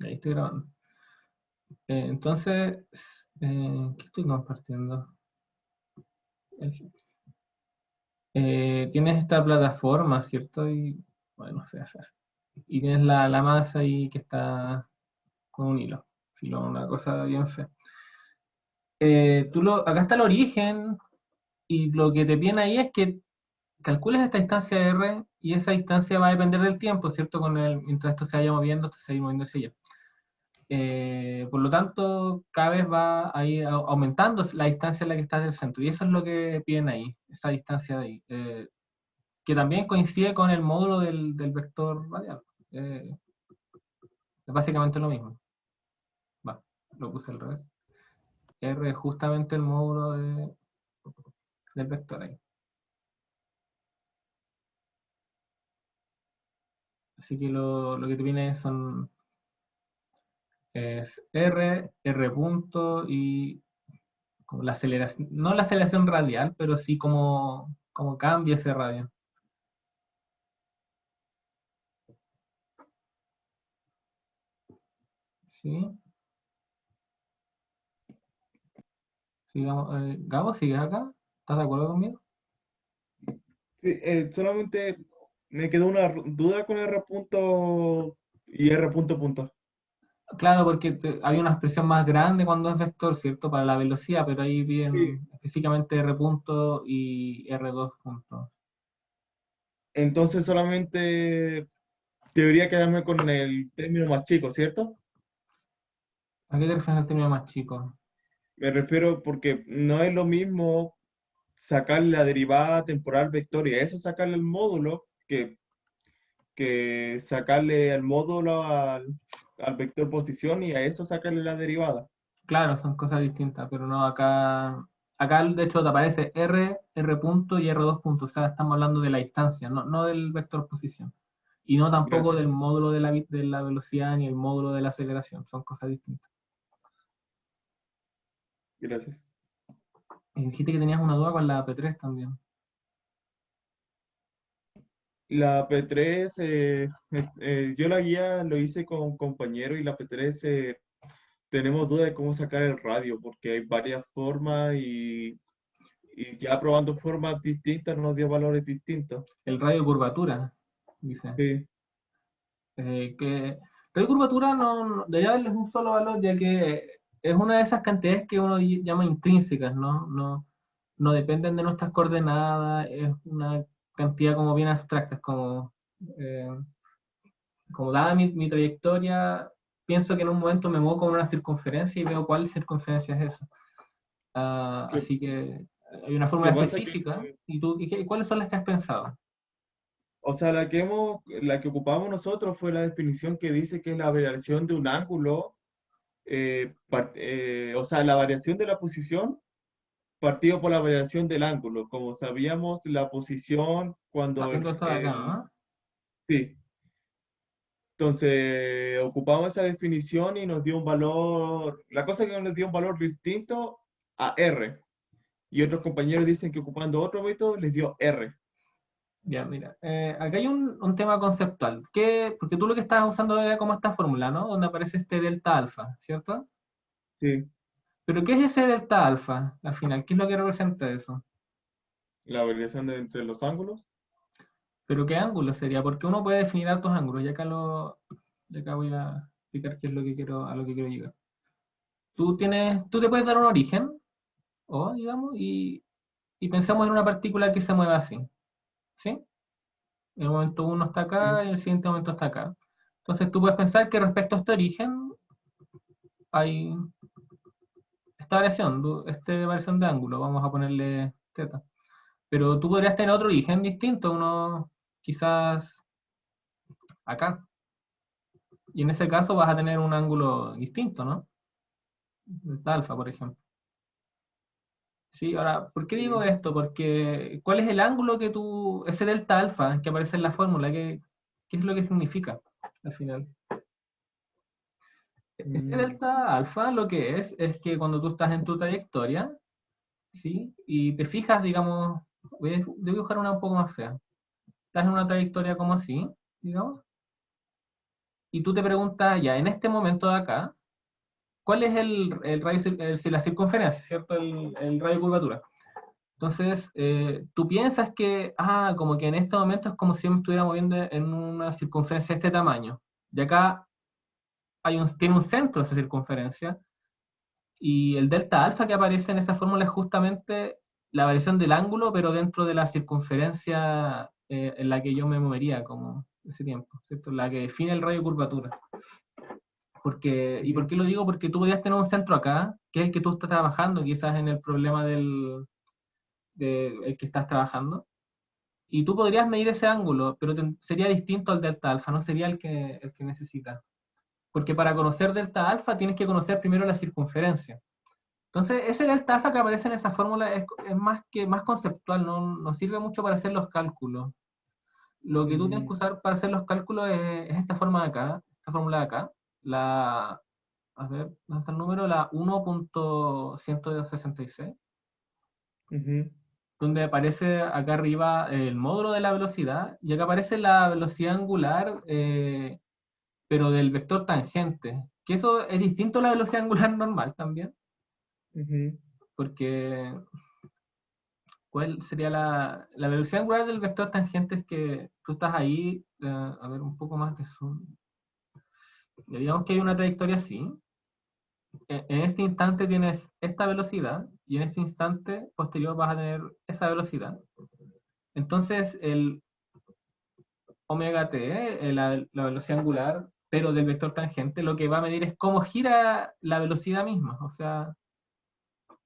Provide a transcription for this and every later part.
Ahí estoy grabando. Entonces, ¿qué estoy compartiendo? Es- tienes esta plataforma, ¿cierto? Y, bueno, y tienes la masa ahí que está con un hilo. Filo, una cosa bien fea. Acá está el origen, y lo que te viene ahí es que calcules esta distancia R, y esa distancia va a depender del tiempo, ¿cierto? Mientras esto se vaya moviendo, esto se va a ir moviendo hacia allá. Por lo tanto, cada vez va a ir aumentando la distancia en la que estás del centro. Y eso es lo que piden ahí, esa distancia de ahí. Que también coincide con el módulo del vector radial. Es básicamente lo mismo. Va, lo puse al revés. R es justamente el módulo del vector ahí. Así que lo que te viene es R punto y como la aceleración, no la aceleración radial, pero sí como cambia ese radio. ¿Sí? Sigamos, Gabo, ¿sigues acá? ¿Estás de acuerdo conmigo? Sí, solamente me quedó una duda con R punto y R punto punto. Claro, porque hay una expresión más grande cuando es vector, ¿cierto? Para la velocidad, pero ahí Sí. vienen específicamente R punto y R2 punto. Entonces solamente debería quedarme con el término más chico, ¿cierto? ¿A qué te refieres al término más chico? Me refiero porque no es lo mismo sacarle la derivada temporal vectoria, eso sacarle el módulo, que sacarle el módulo al vector posición y a eso sacarle la derivada. Claro, son cosas distintas, pero no acá de hecho te aparece R punto y R2 punto, o sea, estamos hablando de la distancia, no del vector posición. Y no tampoco Gracias, del módulo de la velocidad ni el módulo de la aceleración, son cosas distintas. gracias. Y dijiste que tenías una duda con la P3 también. La P3, yo la guía lo hice con un compañero y la P3 tenemos duda de cómo sacar el radio porque hay varias formas y ya probando formas distintas nos dio valores distintos. El radio de curvatura, dice. Sí, Que radio de curvatura debería darles un solo valor, ya que es una de esas cantidades que uno llama intrínsecas, ¿no? No dependen de nuestras coordenadas, es una cantidad como bien abstracta, es eh, como dada mi trayectoria, pienso que en un momento me muevo con una circunferencia y veo cuál circunferencia es esa. que, Así que hay una fórmula que pasa que, específica, ¿cuáles son las que has pensado? o sea, la que ocupamos nosotros fue la definición que dice que es la variación de un ángulo, o sea, la variación de la posición partido por la variación del ángulo. Como sabíamos, la posición cuando Partiendo esto de acá, ¿no? sí. Entonces, ocupamos esa definición y nos dio un valor, la cosa es que nos dio un valor distinto a R. Y otros compañeros dicen que ocupando otro método les dio R. Ya, mira, acá hay un tema conceptual, porque tú lo que estás usando era como esta fórmula, ¿no? Donde aparece este delta alfa, ¿cierto? Sí, Pero ¿qué es ese delta alfa al final? ¿Qué es lo que representa eso? la variación entre los ángulos. ¿Pero qué ángulo sería? Porque uno puede definir altos ángulos, y acá voy a explicar qué es lo que a lo que quiero llegar. Tú te puedes dar un origen, o digamos, y pensamos en una partícula que se mueva así, ¿sí? En el momento uno está Sí, acá y en el siguiente momento está acá. Entonces tú puedes pensar que respecto a este origen hay esta variación de ángulo, vamos a ponerle teta. Pero tú podrías tener otro origen distinto, uno quizás acá. Y en ese caso vas a tener un ángulo distinto, ¿no? Delta alfa, por ejemplo. Sí, ahora, ¿por qué digo sí. esto? Porque ¿cuál es el ángulo ese delta alfa que aparece en la fórmula? ¿Qué es lo que significa al final? Este Mm, delta alfa lo que es que cuando tú estás en tu trayectoria, ¿sí? Y te fijas, digamos, debo dibujar una un poco más fea. Estás en una trayectoria como así, digamos, y tú te preguntas, ya, en este momento de acá, ¿cuál es el radio, la circunferencia, ¿cierto? El radio de curvatura. Entonces, tú piensas que, como que en este momento es como si yo me estuviera moviendo en una circunferencia de este tamaño. Y acá tiene un centro esa circunferencia, y el delta alfa que aparece en esa fórmula es justamente la variación del ángulo, pero dentro de la circunferencia en la que yo me movería como ese tiempo, ¿cierto? La que define el radio de curvatura. ¿Y por Ujú. qué lo digo? Porque tú podrías tener un centro acá, que es el que tú estás trabajando, quizás en el problema el que estás trabajando, y tú podrías medir ese ángulo, pero sería distinto al delta alfa, no sería el que necesitas. Porque para conocer delta alfa tienes que conocer primero la circunferencia. Entonces, ese delta alfa que aparece en esa fórmula es más conceptual, no sirve mucho para hacer los cálculos. Lo que tú tienes que Mm, usar para hacer los cálculos es esta forma de acá, esta fórmula de acá, a ver, ¿dónde está el número? La 1.166, ujú. donde aparece acá arriba el módulo de la velocidad, y acá aparece la velocidad angular, pero del vector tangente, que eso es distinto a la velocidad angular normal también, Ujú. porque ¿cuál sería la velocidad angular del vector tangente? Es que tú estás ahí, a ver, un poco más de zoom. Digamos que hay una trayectoria así. En este instante tienes esta velocidad y en este instante posterior vas a tener esa velocidad. Entonces, el omega t, la velocidad angular, pero del vector tangente, lo que va a medir es cómo gira la velocidad misma. O sea,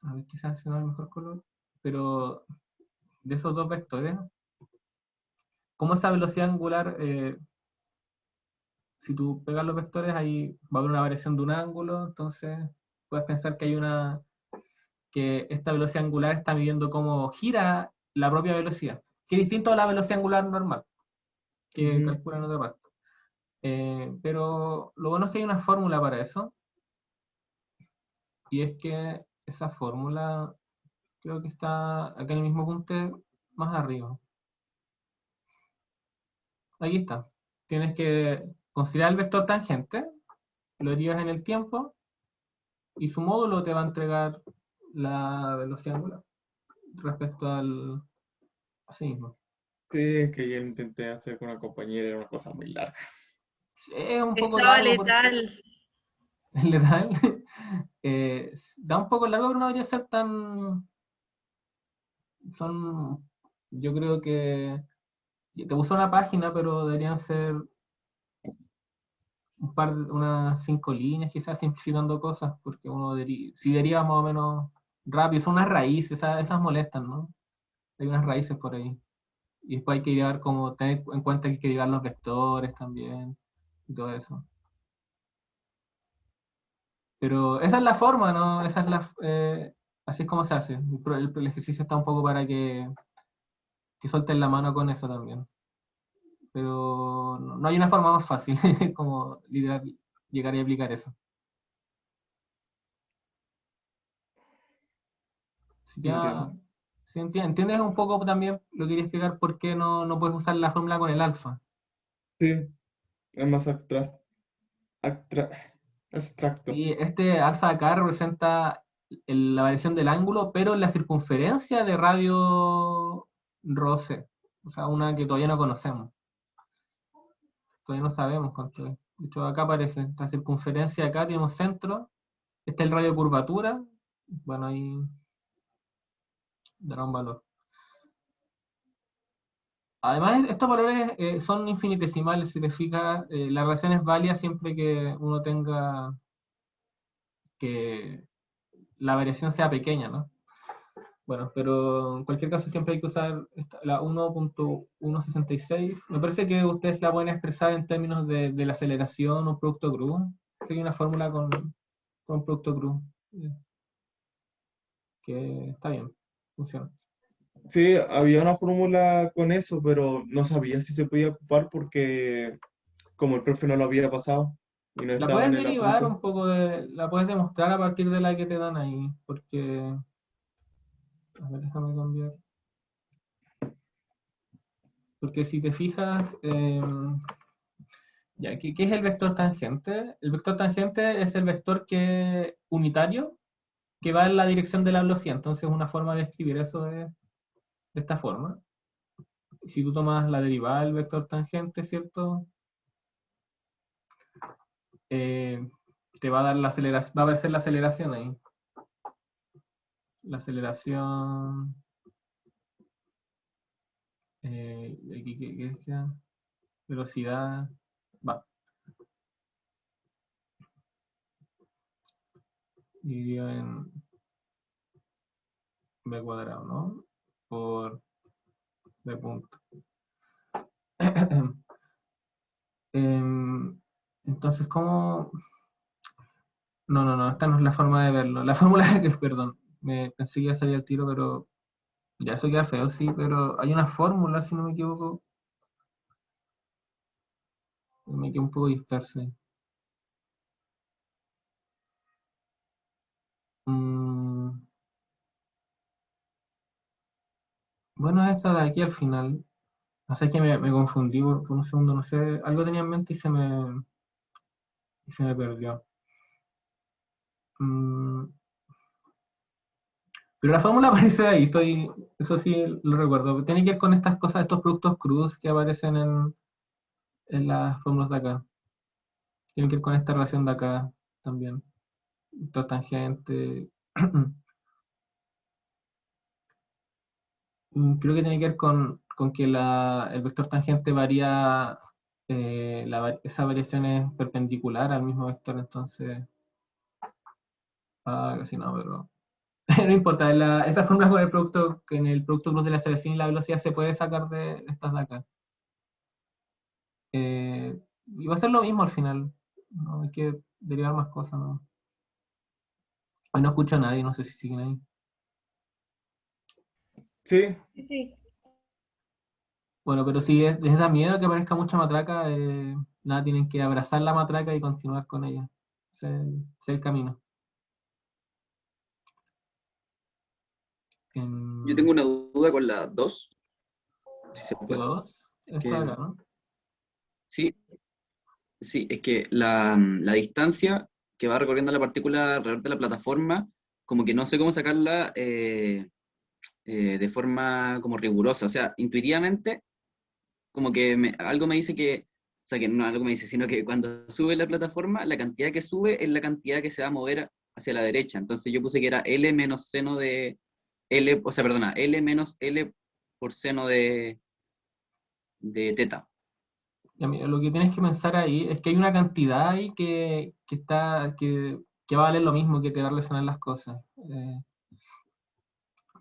a ver, quizás se no el mejor color, pero de esos dos vectores, cómo esa velocidad angular, si tú pegas los vectores, ahí va a haber una variación de un ángulo, entonces puedes pensar que esta velocidad angular está midiendo cómo gira la propia velocidad, que es distinto a la velocidad angular normal, que Ujú. calcula en otra parte. Pero lo bueno es que hay una fórmula para eso, y es que esa fórmula creo que está acá en el mismo punto más arriba. Aquí está. Tienes que considerar el vector tangente, lo derivas en el tiempo, y su módulo te va a entregar la velocidad angular respecto así mismo. Sí, es que yo intenté hacer con una compañera, era una cosa muy larga. Es un poco Estaba largo porque letal. es letal. Da un poco largo, pero no debería ser tan. Son. Yo creo que. Te puse una página, pero deberían ser unas 5 líneas, quizás simplificando cosas, porque si deriva más o menos rápido, son unas raíces, esas molestan, ¿no? Hay unas raíces por ahí. Y después hay que llevar como, tener en cuenta que hay que llevar los vectores también, y todo eso. Pero esa es la forma, ¿no? Así es como se hace. El ejercicio está un poco para que suelten la mano con eso también. Pero no hay una forma más fácil como llegar y aplicar eso. Si ya, Entiendo. si entiendes un poco también, lo quería explicar por qué no puedes usar la fórmula con el alfa. Sí, es más abstra- abstracto. Y este alfa de acá representa la variación del ángulo, pero en la circunferencia de radio Rose. O sea, una que todavía no conocemos. Todavía no sabemos cuánto es. De hecho, acá aparece esta circunferencia, acá tiene un centro. Este es el radio de curvatura. Bueno, ahí dará un valor. Además, estos valores son infinitesimales. Si te fijas, la relación es válida siempre que uno tenga que la variación sea pequeña, ¿no? Bueno, pero en cualquier caso siempre hay que usar la 1.166. Me parece que ustedes la pueden expresar en términos de la aceleración o producto cruz. Hay una fórmula con producto cruz, que está bien, funciona. Sí, había una fórmula con eso, pero no sabía si se podía ocupar porque como el profe no lo había pasado y no La estaba puedes en el derivar apunte. un poco la puedes demostrar a partir de la que te dan ahí, porque, a ver, déjame cambiar. Porque si te fijas, Ya, ¿qué es el vector tangente? El vector tangente es el vector unitario que va en la dirección de la velocidad. Entonces, una forma de escribir eso es de esta forma. Si tú tomas la derivada del vector tangente, ¿cierto? Eh, te va a dar la aceleración, va a aparecer la aceleración ahí. La aceleración. ¿Qué es ya? Velocidad. Va. Dividido en b cuadrado, ¿no? Por b punto. Entonces, ¿cómo? No, esta no es la forma de verlo. La fórmula que, perdón, pensé que ya sabía el tiro, pero ya eso queda feo, sí, pero hay una fórmula, si no me equivoco. Me quedé un poco disperso ahí. Mm, bueno, esta de aquí al final. No sé, es que me confundí por un segundo, no sé, algo tenía en mente y se me perdió. Mm, pero la fórmula aparece ahí, eso sí lo recuerdo. Tiene que ver con estas cosas, estos productos cruz que aparecen en las fórmulas de acá. Tiene que ver con esta relación de acá también. Dos tangentes. Creo que tiene que ver con que el vector tangente varía, esa variación es perpendicular al mismo vector, entonces, casi no, pero no importa, esa fórmula con el producto, que en el producto cruz de la aceleración y la velocidad se puede sacar de estas de acá. Y va a ser lo mismo al final, no hay que derivar más cosas, ¿no? Hoy no escucho a nadie, no sé si siguen ahí. Sí, Sí, sí. Bueno, pero si les da miedo que aparezca mucha matraca, nada, tienen que abrazar la matraca y continuar con ella. Ese es el camino. Yo En tengo una duda con la 2, si se puede. CO2, esta de Que, acá, ¿no? sí, sí, es que la distancia que va recorriendo la partícula alrededor de la plataforma, como que no sé cómo sacarla de forma como rigurosa. O sea, intuitivamente, como que algo me dice que, o sea, que no algo me dice, sino que cuando sube la plataforma, la cantidad que sube es la cantidad que se va a mover hacia la derecha. Entonces yo puse que era L menos seno de L, o sea, perdona, L menos L por seno de teta. Ya, mira, lo que tienes que pensar ahí es que hay una cantidad ahí que va a valer lo mismo que te va a relacionar las cosas.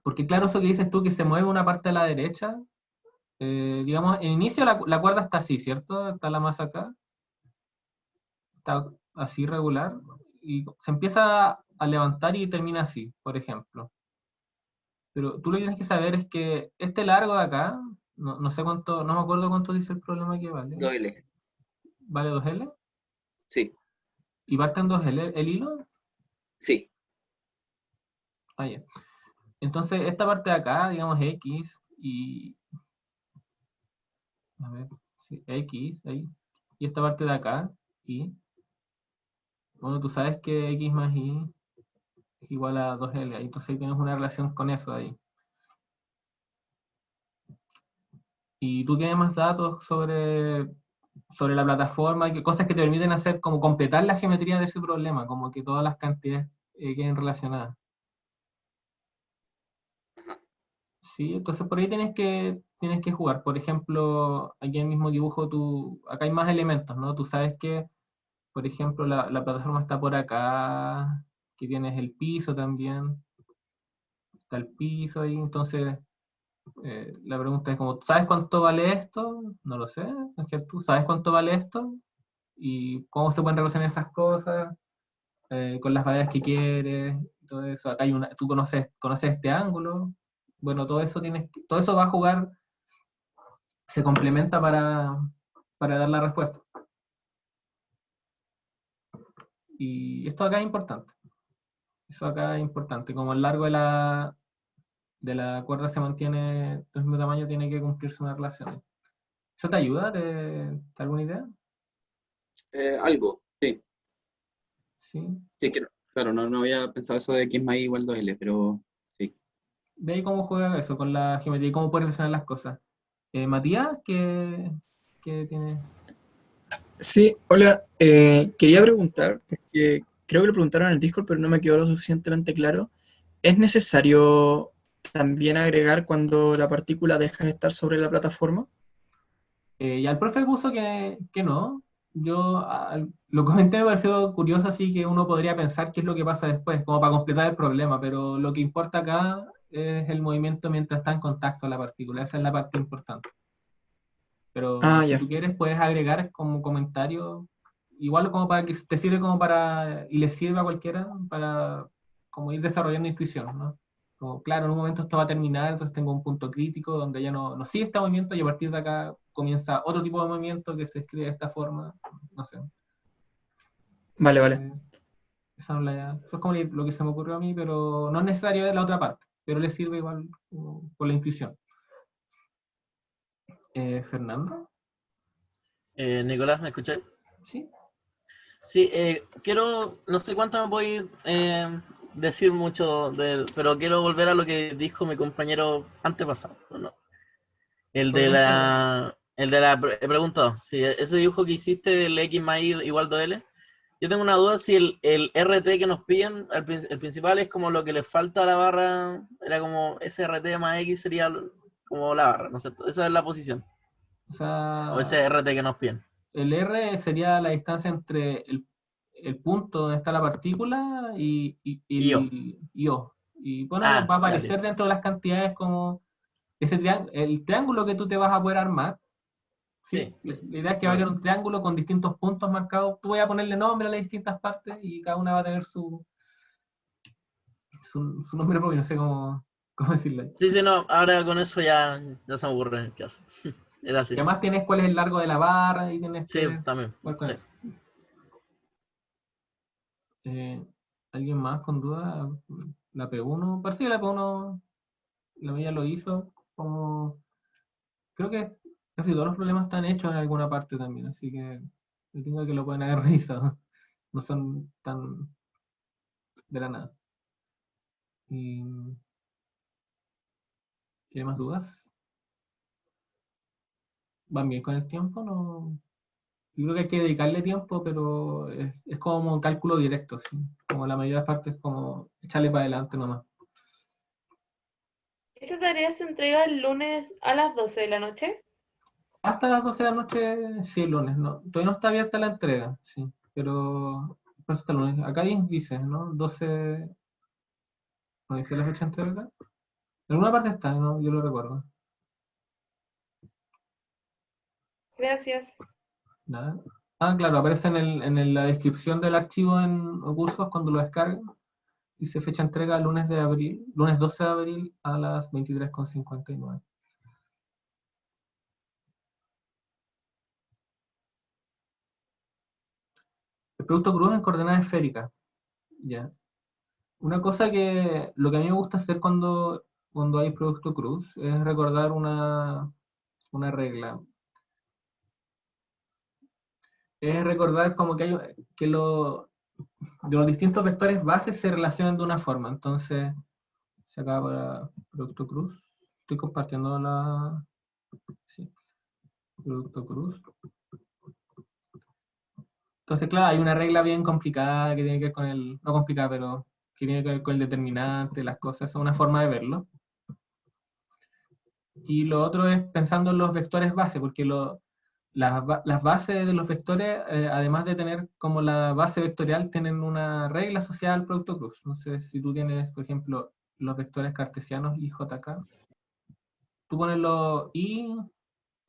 Porque claro, eso que dices tú, que se mueve una parte a la derecha, digamos, en inicio la cuerda está así, ¿cierto? Está la masa acá, está así regular, y se empieza a levantar y termina así, por ejemplo. Pero tú lo que tienes que saber es que este largo de acá, no sé cuánto, no me acuerdo cuánto dice el problema que vale. Doble. ¿Vale 2L? Sí, ¿Y parte en 2L el hilo? sí. Ah, ya. Entonces, esta parte de acá, digamos X, y. A ver, sí, X, ahí. Y esta parte de acá, Y. Bueno, tú sabes que X más Y es igual a 2L, ahí entonces ahí tienes una relación con eso ahí. Y tú tienes más datos sobre la plataforma, cosas que te permiten hacer como completar la geometría de ese problema, como que todas las cantidades queden relacionadas. Sí, entonces por ahí tienes que jugar. Por ejemplo, aquí en el mismo dibujo, acá hay más elementos, ¿no? Tú sabes que, por ejemplo, la plataforma está por acá, que tienes el piso también, está el piso ahí, entonces la pregunta es como, ¿sabes cuánto vale esto? No lo sé, Ángel, ¿tú sabes cuánto vale esto? ¿Y cómo se pueden relacionar esas cosas con las variables que quieres? Todo eso, acá tú conoces este ángulo, bueno, todo eso va a jugar, se complementa para dar la respuesta. Y esto acá es importante. Eso acá es importante. Como el largo de la cuerda se mantiene del mismo tamaño, tiene que cumplirse una relación. ¿Eso te ayuda? ¿Te da alguna idea? Algo, sí. ¿sí? Sí, claro, no había pensado eso de x más y igual 2L, pero sí. Ve ahí cómo juega eso con la geometría y cómo puede relacionar las cosas. Matías, ¿qué tiene? Sí, hola, quería preguntar, porque creo que lo preguntaron en el Discord, pero no me quedó lo suficientemente claro. ¿Es necesario también agregar cuando la partícula deja de estar sobre la plataforma? Y al profe puso que no. Yo lo comenté, me pareció curioso, así que uno podría pensar qué es lo que pasa después, como para completar el problema, pero lo que importa acá es el movimiento mientras está en contacto la partícula, esa es la parte importante. Pero Ah, si ya, tú quieres, puedes agregar como comentario, igual como para que te sirve como para, y le sirva a cualquiera, para como ir desarrollando intuición, ¿no? Como, claro, en un momento esto va a terminar, entonces tengo un punto crítico donde ya no sigue este movimiento y a partir de acá comienza otro tipo de movimiento que se escribe de esta forma, no sé. vale, vale. Eh, eso es como lo que se me ocurrió a mí, pero no es necesario de la otra parte, pero le sirve igual por la intuición. Fernando, Nicolás, ¿me escuché? ¿sí? Sí, no sé cuánto me voy decir mucho pero quiero volver a lo que dijo mi compañero antepasado, ¿no? Sobre la entrega. He preguntado, si ese dibujo que hiciste del X más Y igual 2L, yo tengo una duda si el RT que nos piden, el principal es como lo que le falta a la barra, era como ese RT más X sería como la barra, ¿no es cierto? Esa es la posición, O o ese sea, RT que nos piden. el R sería la distancia entre el punto donde está la partícula Y yo. y O. Y bueno, Ah, va a ya, aparecer listo. dentro de las cantidades como el triángulo que tú te vas a poder armar. ¿Sí? Sí, sí, La idea es que va a ok. haber un triángulo con distintos puntos marcados. Tú voy a ponerle nombre a las distintas partes y cada una va a tener su nombre propio, no sé cómo decirlo. Sí, sí, no, ahora con eso ya se me ocurre qué hace. Era Y así. además tienes cuál es el largo de la barra y tienes Sí, que también. jugar con Sí. eso. Eh, ¿Alguien más con duda? La P1, parece que la P1 la mía lo hizo, como creo que casi todos los problemas están hechos en alguna parte también, así que entiendo que lo pueden haber revisado, no son tan de la nada. ¿Y tiene más dudas? ¿Van bien con el tiempo? No, yo creo que hay que dedicarle tiempo, pero es como un cálculo directo, ¿sí? Como la mayoría de las partes, como echarle para adelante nomás. Esta tarea se entrega el lunes a las 12 de la noche. Hasta las 12 de la noche, sí, el lunes, ¿no? Todavía no está abierta la entrega, sí, pero hasta el lunes. Acá dice, ¿no? 12, ¿no dice la fecha de entrega? En alguna parte está, ¿no? Yo lo recuerdo. Gracias. Nada. Ah, claro, aparece la descripción del archivo en cursos cuando lo descargan. Dice fecha de entrega lunes de abril, lunes 12 de abril a las 23:59. El producto cruz en coordenadas esféricas. Ya. Una cosa lo que a mí me gusta hacer cuando hay producto cruz es recordar una regla. Es recordar como de los distintos vectores bases se relacionan de una forma. Entonces, se acaba para producto cruz. Estoy compartiendo sí, producto cruz. Entonces, claro, hay una regla bien complicada que tiene que ver no complicada, pero que tiene que ver con el determinante, las cosas, es una forma de verlo. Y lo otro es pensando en los vectores base, porque las bases de los vectores, además de tener como la base vectorial, tienen una regla asociada al producto cruz. Entonces, si tú tienes, por ejemplo, los vectores cartesianos I, J, K, tú pones los I,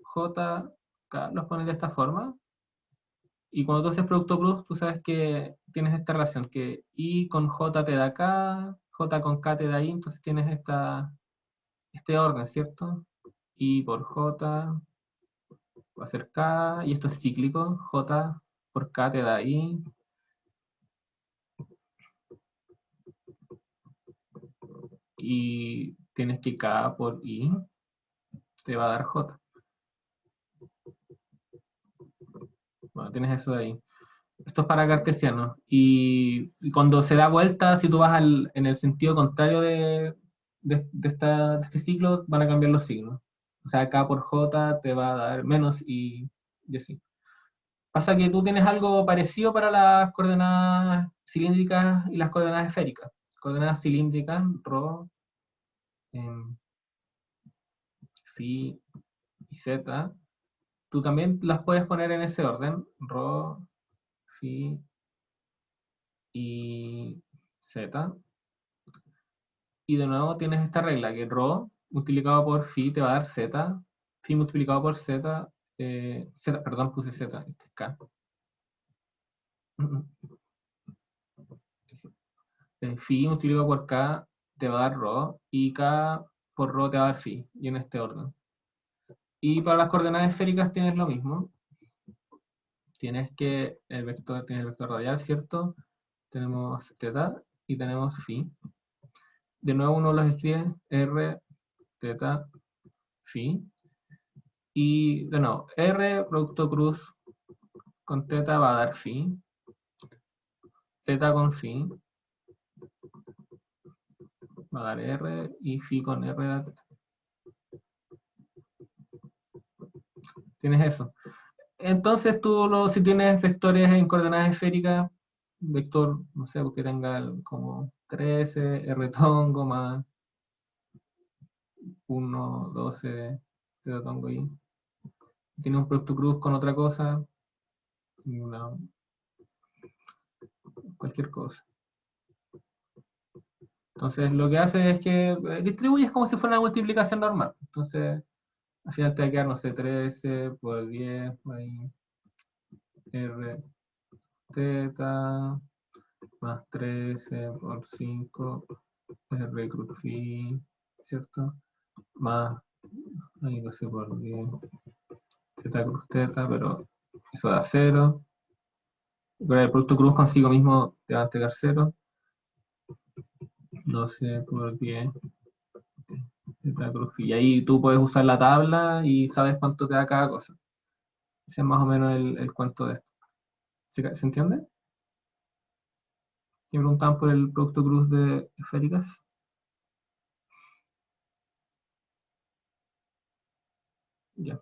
J, K, los pones de esta forma, y cuando tú haces producto cruz, tú sabes que tienes esta relación, que I con J te da K, J con K te da I, entonces tienes este orden, ¿cierto? I por J va a ser K, y esto es cíclico, J por K te da I, y tienes que K por I te va a dar J. Bueno, tienes eso de ahí. Esto es para cartesiano. Y cuando se da vuelta, si tú vas en el sentido contrario de este ciclo, van a cambiar los signos. O sea, K por J te va a dar menos y así. Pasa que tú tienes algo parecido para las coordenadas cilíndricas y las coordenadas esféricas. Coordenadas cilíndricas, ρ, phi y z. Tú también las puedes poner en ese orden, ρ, phi y z. Y de nuevo tienes esta regla, que ρ multiplicado por phi te va a dar z, phi multiplicado por z, z, perdón, puse z, este es k. Phi multiplicado por k te va a dar ρ, y k por ρ te va a dar phi, y en este orden. Y para las coordenadas esféricas tienes lo mismo. Tienes el vector radial, ¿cierto? Tenemos θ y tenemos phi. De nuevo uno los escribe r, θ, phi. Y de nuevo, r producto cruz con θ va a dar phi. θ con phi va a dar r, y phi con r da θ. Tienes eso. Entonces tú, si tienes vectores en coordenadas esféricas, vector, no sé, que tenga como 13, r tongo más 1, 12, r tongo y tiene un producto cruz con otra cosa, cualquier cosa. Entonces lo que hace es que distribuyes como si fuera una multiplicación normal. Entonces al final te va a quedar, no sé, 13 por 10, ahí, r θ más 13 por 5, r cruz phi, ¿cierto? Más, ahí no sé, por 10, θ cruz θ, pero eso da 0. Pero el producto cruz consigo mismo te va a entregar 0. 12 por 10, θ cruz phi. Y ahí tú puedes usar la tabla y sabes cuánto te da cada cosa. Ese es más o menos el cuento de esto. ¿Se entiende? Me preguntaban por el producto cruz de esféricas. Ya.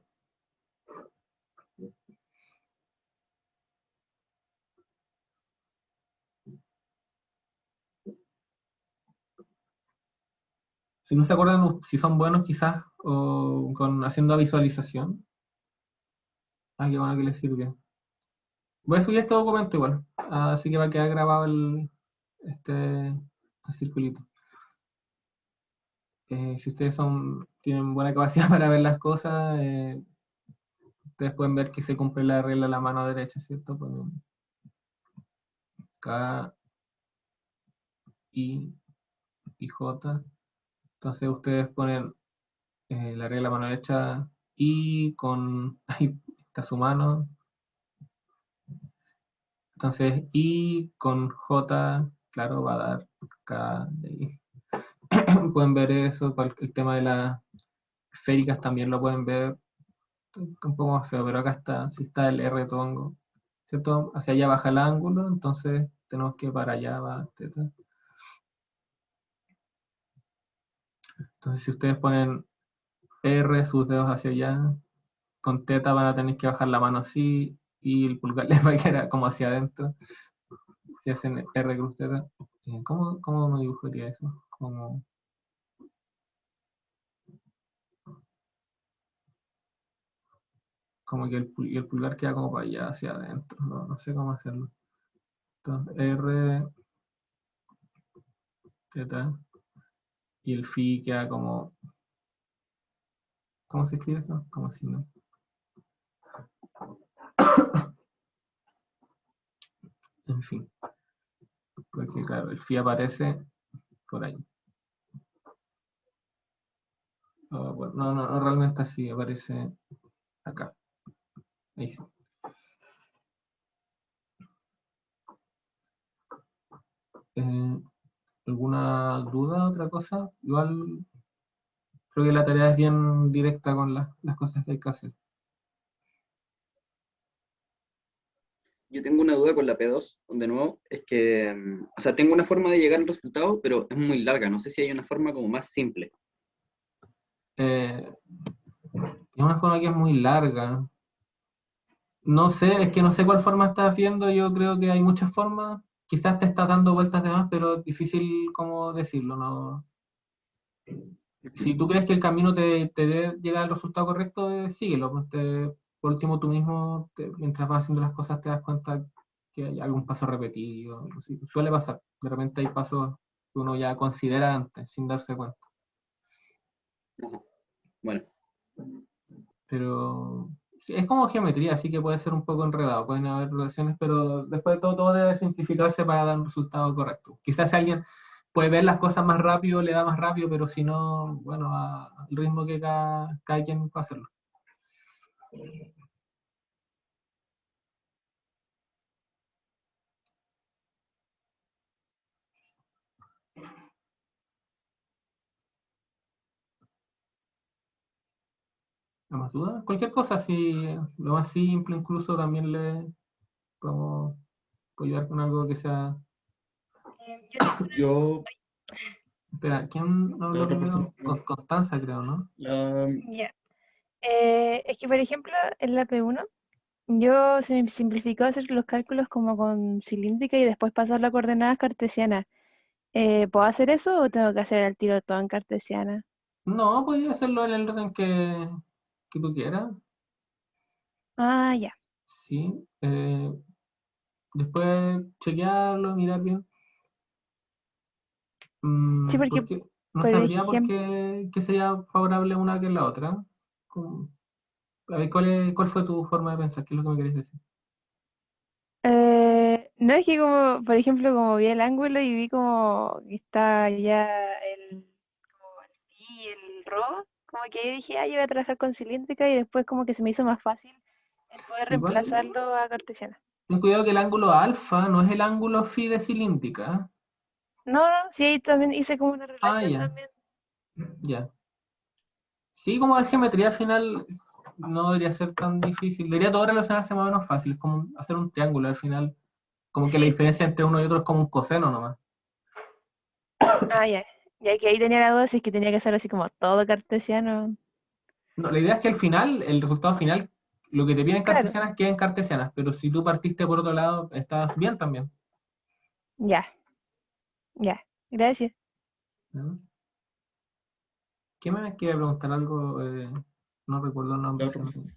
Si no se acuerdan si son buenos quizás o con haciendo visualización. Ah, qué bueno que les sirve. Voy a subir este documento igual. Así que va a quedar grabado este circulito. Si ustedes tienen buena capacidad para ver las cosas, ustedes pueden ver que se cumple la regla a la mano derecha, ¿cierto? Ponen K, I y J. Entonces ustedes ponen la regla a mano derecha I con... Ahí está su mano. Entonces I con J, claro, va a dar K de I. Pueden ver eso, para el tema de las esféricas también lo pueden ver. Un poco más feo, pero acá está, si está el R tongo, ¿cierto? Hacia allá baja el ángulo, entonces tenemos que para allá va θ. Entonces si ustedes ponen R, sus dedos hacia allá, con θ van a tener que bajar la mano así, y el pulgar les va a quedar como hacia adentro. Si hacen R cruz θ, ¿cómo me dibujaría eso? Como que el pulgar queda como para allá, hacia adentro, no sé cómo hacerlo. Entonces, R, θ, y el phi queda como, ¿cómo se escribe eso? Como así, ¿no? En fin, porque claro, el phi aparece por ahí. Bueno, no realmente así, aparece acá. Ahí sí. ¿Alguna duda, otra cosa? Igual creo que la tarea es bien directa con las cosas que hay que hacer. yo tengo una duda con la P2, de nuevo, es que, o sea, tengo una forma de llegar al resultado, pero es muy larga, no sé si hay una forma como más simple. Es una forma que es muy larga. No sé, es que no sé cuál forma estás viendo, yo creo que hay muchas formas. Quizás te estás dando vueltas de más, pero es difícil como decirlo, ¿no? Si tú crees que el camino te debe llegar al resultado correcto, síguelo. Pues por último, tú mismo, mientras vas haciendo las cosas, te das cuenta que hay algún paso repetido. Algo así. Suele pasar. De repente hay pasos que uno ya considera antes, sin darse cuenta. Ajá. Bueno, Pero sí, es como geometría, así que puede ser un poco enredado. Pueden haber relaciones, pero después de todo, todo debe simplificarse para dar un resultado correcto. Quizás si alguien puede ver las cosas más rápido, le da más rápido, pero si no, bueno, al ritmo que cada quien puede hacerlo. ¿No más dudas? Cualquier cosa, si lo más simple incluso también le podemos ayudar con algo que sea... Yo tengo Yo, Espera, ¿quién la habló otra persona, primero? Constanza, creo, ¿no? ya. Es que, por ejemplo, en la P1, yo se me simplificó hacer los cálculos como con cilíndrica y después pasar las coordenadas cartesianas. ¿Puedo hacer eso o tengo que hacer el tiro todo en cartesiana? No, podría hacerlo en el orden que tú quieras, Ah, ya. sí. Después chequearlo, mirar bien. Sí, porque, Porque no por sabría por ejemplo, qué sería favorable una que la otra. Como- A ver, ¿cuál fue tu forma de pensar? ¿Qué es lo que me querés decir? no es que como, por ejemplo, como vi el ángulo y vi como que está ya como el pi, el rho, como que ahí dije, ah, yo voy a trabajar con cilíndrica y después como que se me hizo más fácil el poder Igual, reemplazarlo a cartesiana. ten cuidado que el ángulo alfa no es el ángulo phi de cilíndrica. No, no, sí, ahí también hice como una Ah, relación ya, también. ya. Sí, como la geometría al final no debería ser tan difícil. Debería todo relacionarse más o menos fácil, como hacer un triángulo al final. Como que la Sí, diferencia entre uno y otro es como un coseno nomás. ah, ya. Ya que ahí tenía la duda si es que tenía que hacerlo así como todo cartesiano. No, la idea es que al final, el resultado final, lo que te piden Claro, cartesianas queden cartesianas, pero si tú partiste por otro lado, estás bien también. ya, ya. Gracias. ¿No? ¿Qué me quiere preguntar algo? No recuerdo el la nombre, otra si no- persona.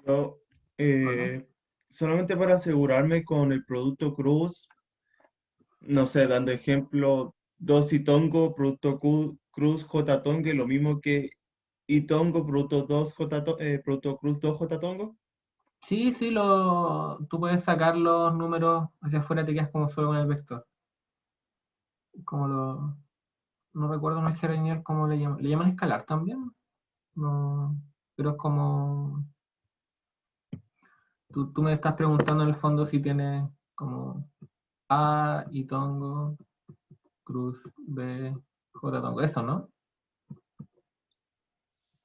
Yo, ¿o no? solamente para asegurarme con el producto cruz, no sé, dando ejemplo, 2 Itongo, producto cruz J Tongue, lo mismo que Itongo, producto 2 producto cruz 2 J Tongo. Sí, sí, tú puedes sacar los números hacia afuera, te quedas como solo con el vector. Como no recuerdo en el Gerenier cómo le llaman. ¿Le llaman escalar también? No, pero es como, tú me estás preguntando en el fondo si tienes como A y tongo, cruz, B, J tongo, eso, ¿no?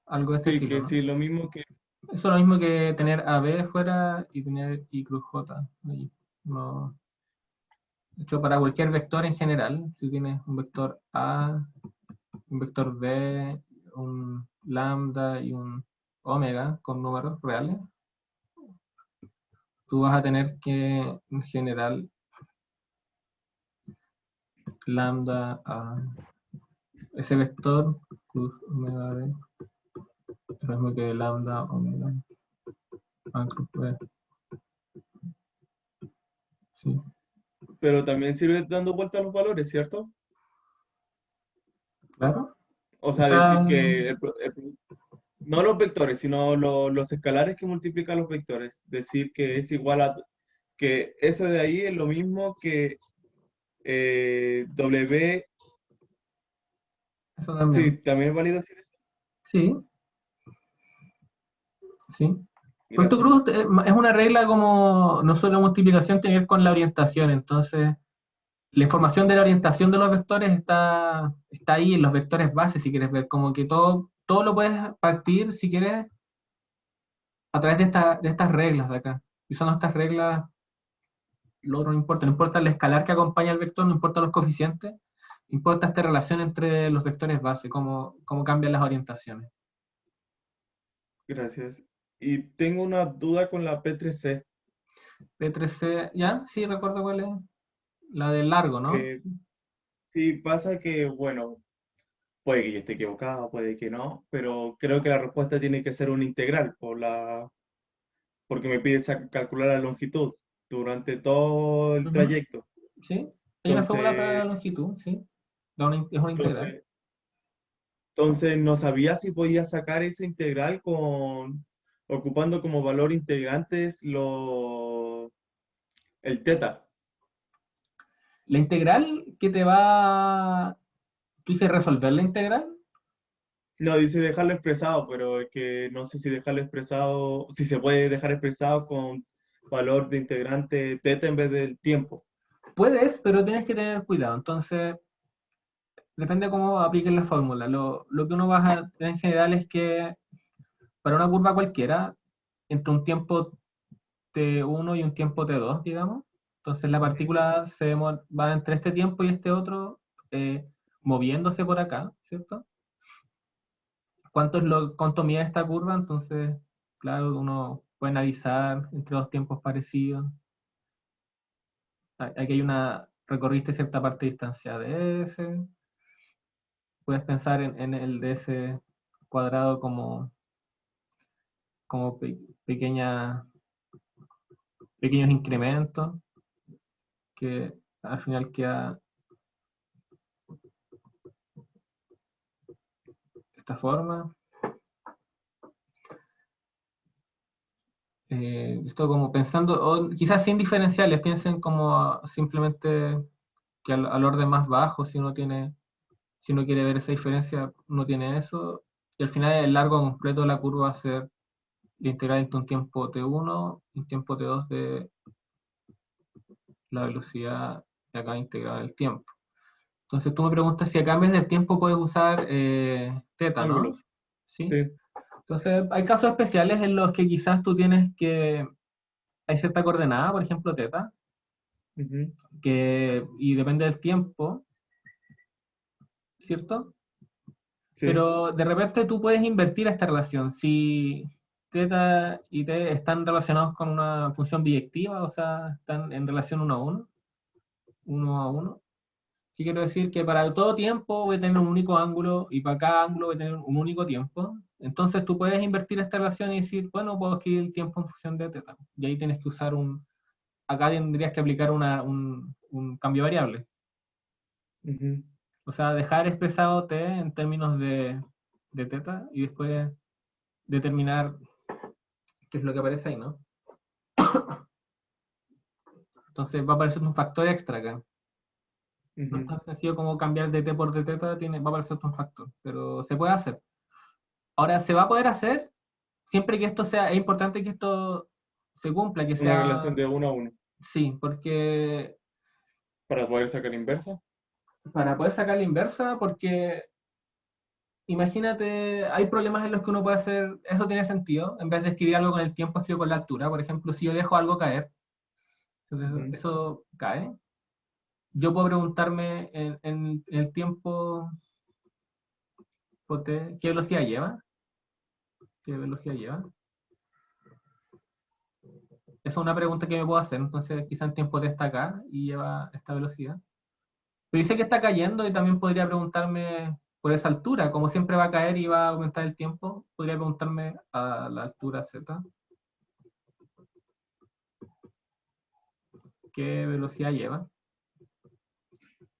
Algo de este Sí, estilo, que ¿no? sí, lo mismo que, Eso es lo mismo que tener AB fuera y tener I cruz J. Ahí. No. De hecho, para cualquier vector en general, si tienes un vector A, un vector B, un lambda y un omega con números reales, tú vas a tener que, en general, lambda a ese vector, cruz omega B, es lo mismo que lambda omega a cruz B. Sí, pero también sirve dando vuelta a los valores, ¿cierto? claro. O O sea, sea, decir que no los vectores, sino los escalares que multiplican los vectores. Decir que es igual a, que eso de ahí es lo mismo que W, eso sí, también. también es válido decir eso. Sí, sí. Puerto Gracias. Cruz es una regla como no solo multiplicación, tiene que ver con la orientación. Entonces, la información de la orientación de los vectores está ahí en los vectores base, si quieres ver. Como que todo lo puedes partir, si quieres, a través de estas reglas de acá. Y son estas reglas, lo otro no importa. No importa el escalar que acompaña al vector, no importa los coeficientes, importa esta relación entre los vectores base, cómo cambian las orientaciones. Gracias. Y tengo una duda con la P3C. P3C, ¿ya? Sí, recuerdo cuál es. La del largo, ¿no? Sí, pasa que, bueno, puede que yo esté equivocado, puede que no, pero creo que la respuesta tiene que ser una integral porque me pide calcular la longitud durante todo el Ujú. trayecto. ¿Sí? Hay una fórmula para la Entonces, longitud, ¿sí? Es una integral. entonces no sabía si podía sacar esa integral ocupando como valor integrantes el teta. La integral que te va... ¿Tú dices resolver la integral? No, dice dejarlo expresado, pero es que no sé si dejarlo expresado, si se puede dejar expresado con valor de integrante teta en vez del tiempo. Puedes, pero tienes que tener cuidado. Entonces, depende de cómo apliques la fórmula. Lo que uno va a tener en general es que para una curva cualquiera, entre un tiempo T1 y un tiempo T2, digamos, entonces la partícula va entre este tiempo y este otro, moviéndose por acá, ¿cierto? ¿Cuánto mide esta curva? Entonces, claro, uno puede analizar entre dos tiempos parecidos. Aquí recorriste cierta parte de distancia de S. Puedes pensar en el ds cuadrado como pequeños incrementos, que al final queda de esta forma. Esto como pensando, o quizás sin diferenciales, piensen como simplemente que al orden más bajo, si uno quiere ver esa diferencia, uno tiene eso, y al final el largo completo de la curva va a ser la integral entre un tiempo t1 y un tiempo t2 de la velocidad de acá integrada en el tiempo. Entonces tú me preguntas si a cambios del tiempo puedes usar teta, ¿no? Ángulos. ¿Sí? Sí. Entonces hay casos especiales en los que quizás tú tienes que... Hay cierta coordenada, por ejemplo, teta, Ujú. y depende del tiempo, ¿cierto? Sí. Pero de repente tú puedes invertir esta relación. Si teta y t están relacionados con una función biyectiva, o sea, están en relación uno a uno. ¿Qué quiero decir? Que para todo tiempo voy a tener un único ángulo y para cada ángulo voy a tener un único tiempo. Entonces tú puedes invertir esta relación y decir, bueno, puedo escribir el tiempo en función de teta. Y ahí tienes que usar acá tendrías que aplicar un cambio variable. Ujú. O sea, dejar expresado t en términos de teta y después determinar qué es lo que aparece ahí, ¿no? Entonces va a aparecer un factor extra acá. No es Ujú. tan sencillo como cambiar de t por de teta, va a aparecer un factor, pero se puede hacer. Ahora, se va a poder hacer siempre que esto sea, es importante que esto se cumpla, que Una sea, relación de 1 a 1. sí, porque Para poder sacar inversa. para poder sacar la inversa, porque imagínate, hay problemas en los que uno puede hacer, eso tiene sentido, en vez de escribir algo con el tiempo, escribo con la altura. Por ejemplo, si yo dejo algo caer, entonces Ujú. eso cae. Yo puedo preguntarme en el tiempo, ¿qué velocidad lleva? ¿Qué velocidad lleva? Esa es una pregunta que me puedo hacer. Entonces, quizá en tiempo t está acá y lleva esta velocidad. Pero dice que está cayendo y también podría preguntarme por esa altura. Como siempre va a caer y va a aumentar el tiempo, podría preguntarme a la altura z, ¿qué velocidad lleva?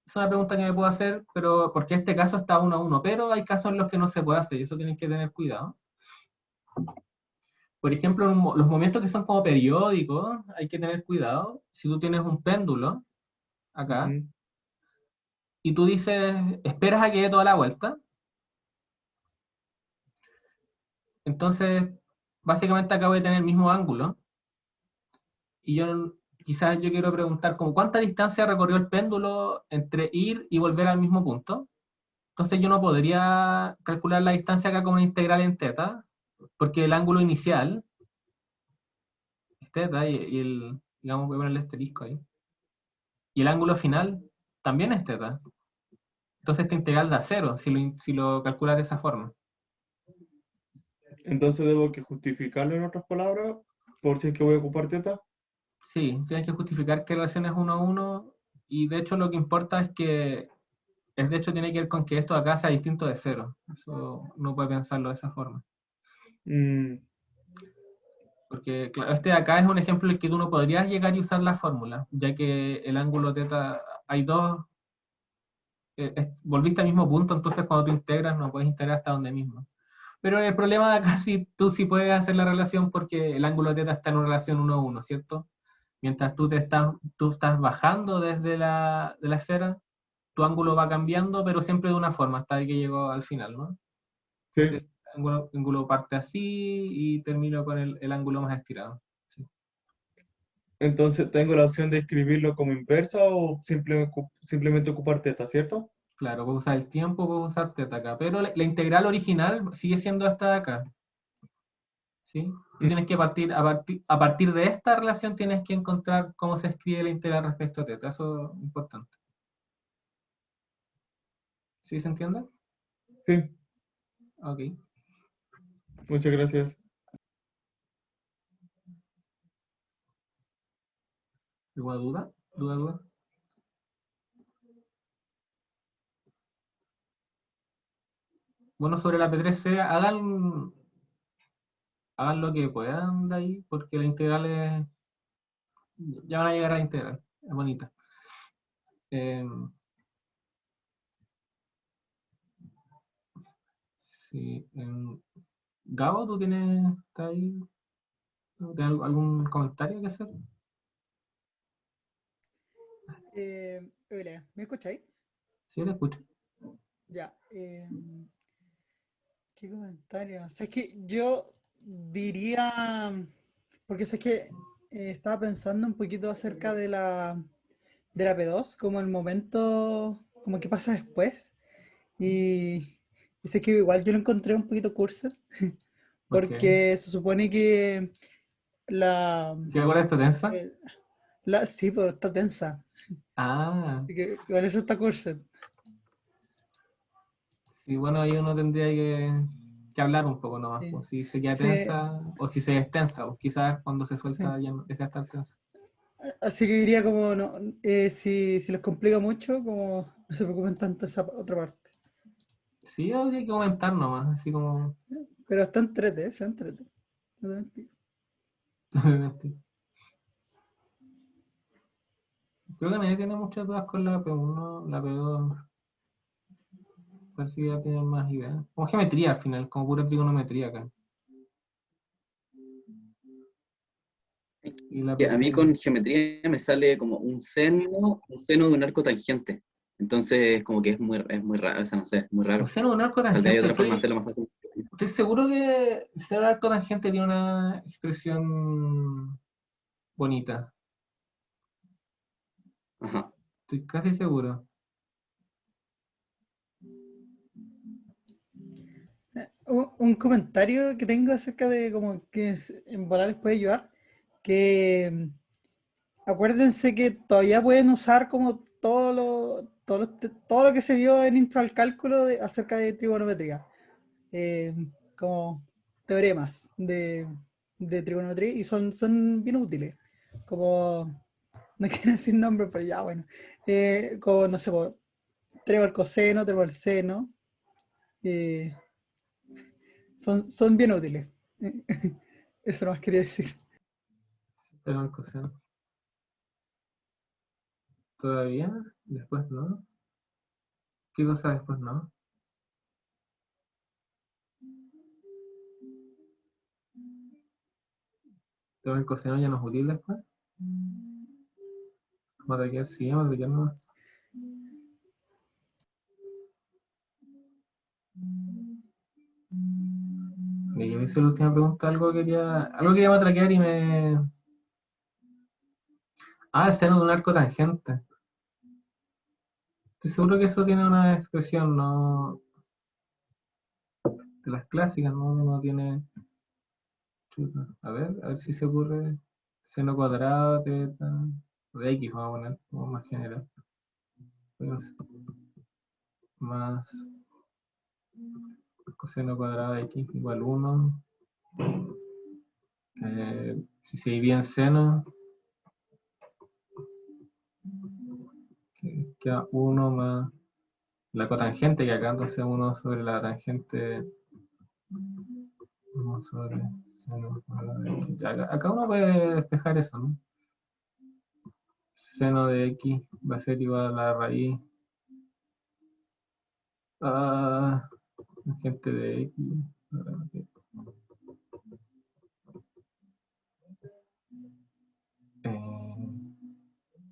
Es una pregunta que me puedo hacer, pero porque este caso está 1 a 1, pero hay casos en los que no se puede hacer y eso tienen que tener cuidado. Por ejemplo, los movimientos que son como periódicos, hay que tener cuidado. Si tú tienes un péndulo acá Ujú. y tú dices, esperas a que dé toda la vuelta, entonces básicamente acá voy a tener el mismo ángulo y quizás yo quiero preguntar como cuánta distancia recorrió el péndulo entre ir y volver al mismo punto. Entonces yo no podría calcular la distancia acá como una integral en teta, porque el ángulo inicial teta y digamos, voy a ponerle asterisco ahí. Y el ángulo final también es teta. Entonces esta integral da 0 si lo calculas de esa forma. Entonces debo que justificarlo en otras palabras, por si es que voy a ocupar teta. Sí, tienes que justificar qué relación es 1 a 1 y de hecho lo que importa es que, de hecho tiene que ver con que esto de acá sea distinto de 0. Eso no puede pensarlo de esa forma. Mm, Porque claro, este de acá es un ejemplo en el que tú no podrías llegar y usar la fórmula, ya que el ángulo teta, hay dos, volviste al mismo punto, entonces cuando tú integras no puedes integrar hasta donde mismo. Pero el problema de acá tú sí puedes hacer la relación porque el ángulo teta está en una relación 1 a 1, ¿cierto? Mientras tú estás bajando desde de la esfera, tu ángulo va cambiando, pero siempre de una forma, hasta que llegó al final, ¿no? sí. Entonces, el ángulo parte así y termino con el ángulo más estirado. Sí. Entonces tengo la opción de escribirlo como inversa o simplemente ocupar teta, ¿cierto? Claro, puedo usar el tiempo, puedo usar teta acá, pero la integral original sigue siendo esta de acá. ¿Sí? Tú tienes que a partir de esta relación tienes que encontrar cómo se escribe la integral respecto a teta. Eso es importante. ¿Sí se entiende? Sí, Ok. muchas gracias. ¿Alguna duda? ¿Duda? Bueno, sobre la P3C, hagan lo que puedan de ahí, porque la integral ya van a llegar a la integral. Es bonita. Eh, sí, Gabo, ¿tú estás ahí? ¿Tienes algún comentario que hacer? Hola, ¿me escucháis? Sí, te escucho. Ya. ¿Qué comentario? O sea, es que yo diría, porque sé que estaba pensando un poquito acerca de la P2, como el momento, como qué pasa después. Y sé que igual yo lo encontré un poquito curso, Ok. porque se supone que la, ¿Qué acuerdas esta tensa? eh, sí, pero está tensa. Ah, Así que igual eso está curso. sí, bueno, ahí uno tendría que hablar un poco nomás, Sí, pues, si se queda sí, tensa o si se extensa, o quizás cuando se sí. suelta ya no deja de estar tensa. Así que diría como, no, si les complica mucho, como no se preocupen tanto esa otra parte. Sí, habría que comentar nomás, así como... Pero está entrete, se entrete. No te mentí. Creo que nadie tiene muchas dudas con la P1, la P2, parece que ya tienen más ideas. Como geometría al final, como pura trigonometría acá. Y la Que a mí P3, con geometría me sale como un seno de un arco tangente. Entonces, como que es muy raro, o sea, no sé, es muy un raro. seno de un arco Tal vez hay tangente, otra forma de hacerlo más fácil. estoy seguro que ser un arco tangente tiene una expresión bonita. Ajá. Estoy casi seguro. Un comentario que tengo acerca de como que en volar les puede ayudar, que acuérdense que todavía pueden usar como todo lo que se vio en Intro al Cálculo acerca de trigonometría. eh, como teoremas de trigonometría y son bien útiles. Como, no quiero decir nombre, pero ya bueno. Como, no sé, trevo al coseno, trevo al seno. eh, son bien útiles. Eso no más quería decir. Pero el coseno. Todavía, después no. ¿Qué cosa después no? Pero el coseno ya no es útil después. Material sí, material no. Y yo hice la última pregunta, algo quería matraquear y me... Ah, el seno de un arco tangente. Estoy seguro que eso tiene una expresión, no... De las clásicas, ¿no? No tiene... Chuta. A ver si se ocurre... seno cuadrado teta de x, vamos a poner como más general. Más coseno cuadrado de x igual 1. Si se divide en seno, queda 1 más la cotangente, que acá entonces 1 sobre la tangente, 1 sobre seno cuadrado de x. Ya, acá uno puede despejar eso, ¿no? Seno de x va a ser igual a la raíz tangente de x.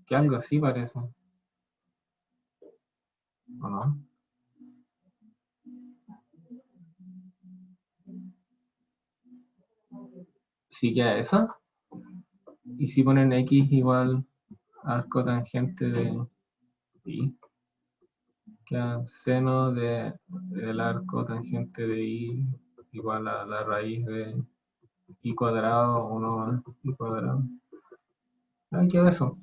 Que algo así parece. ¿O no? Sí queda eso. Y si ponen x igual a cotangente de y, queda seno del arco tangente de y igual a la raíz de y cuadrado, 1 más y cuadrado. Ahí queda eso.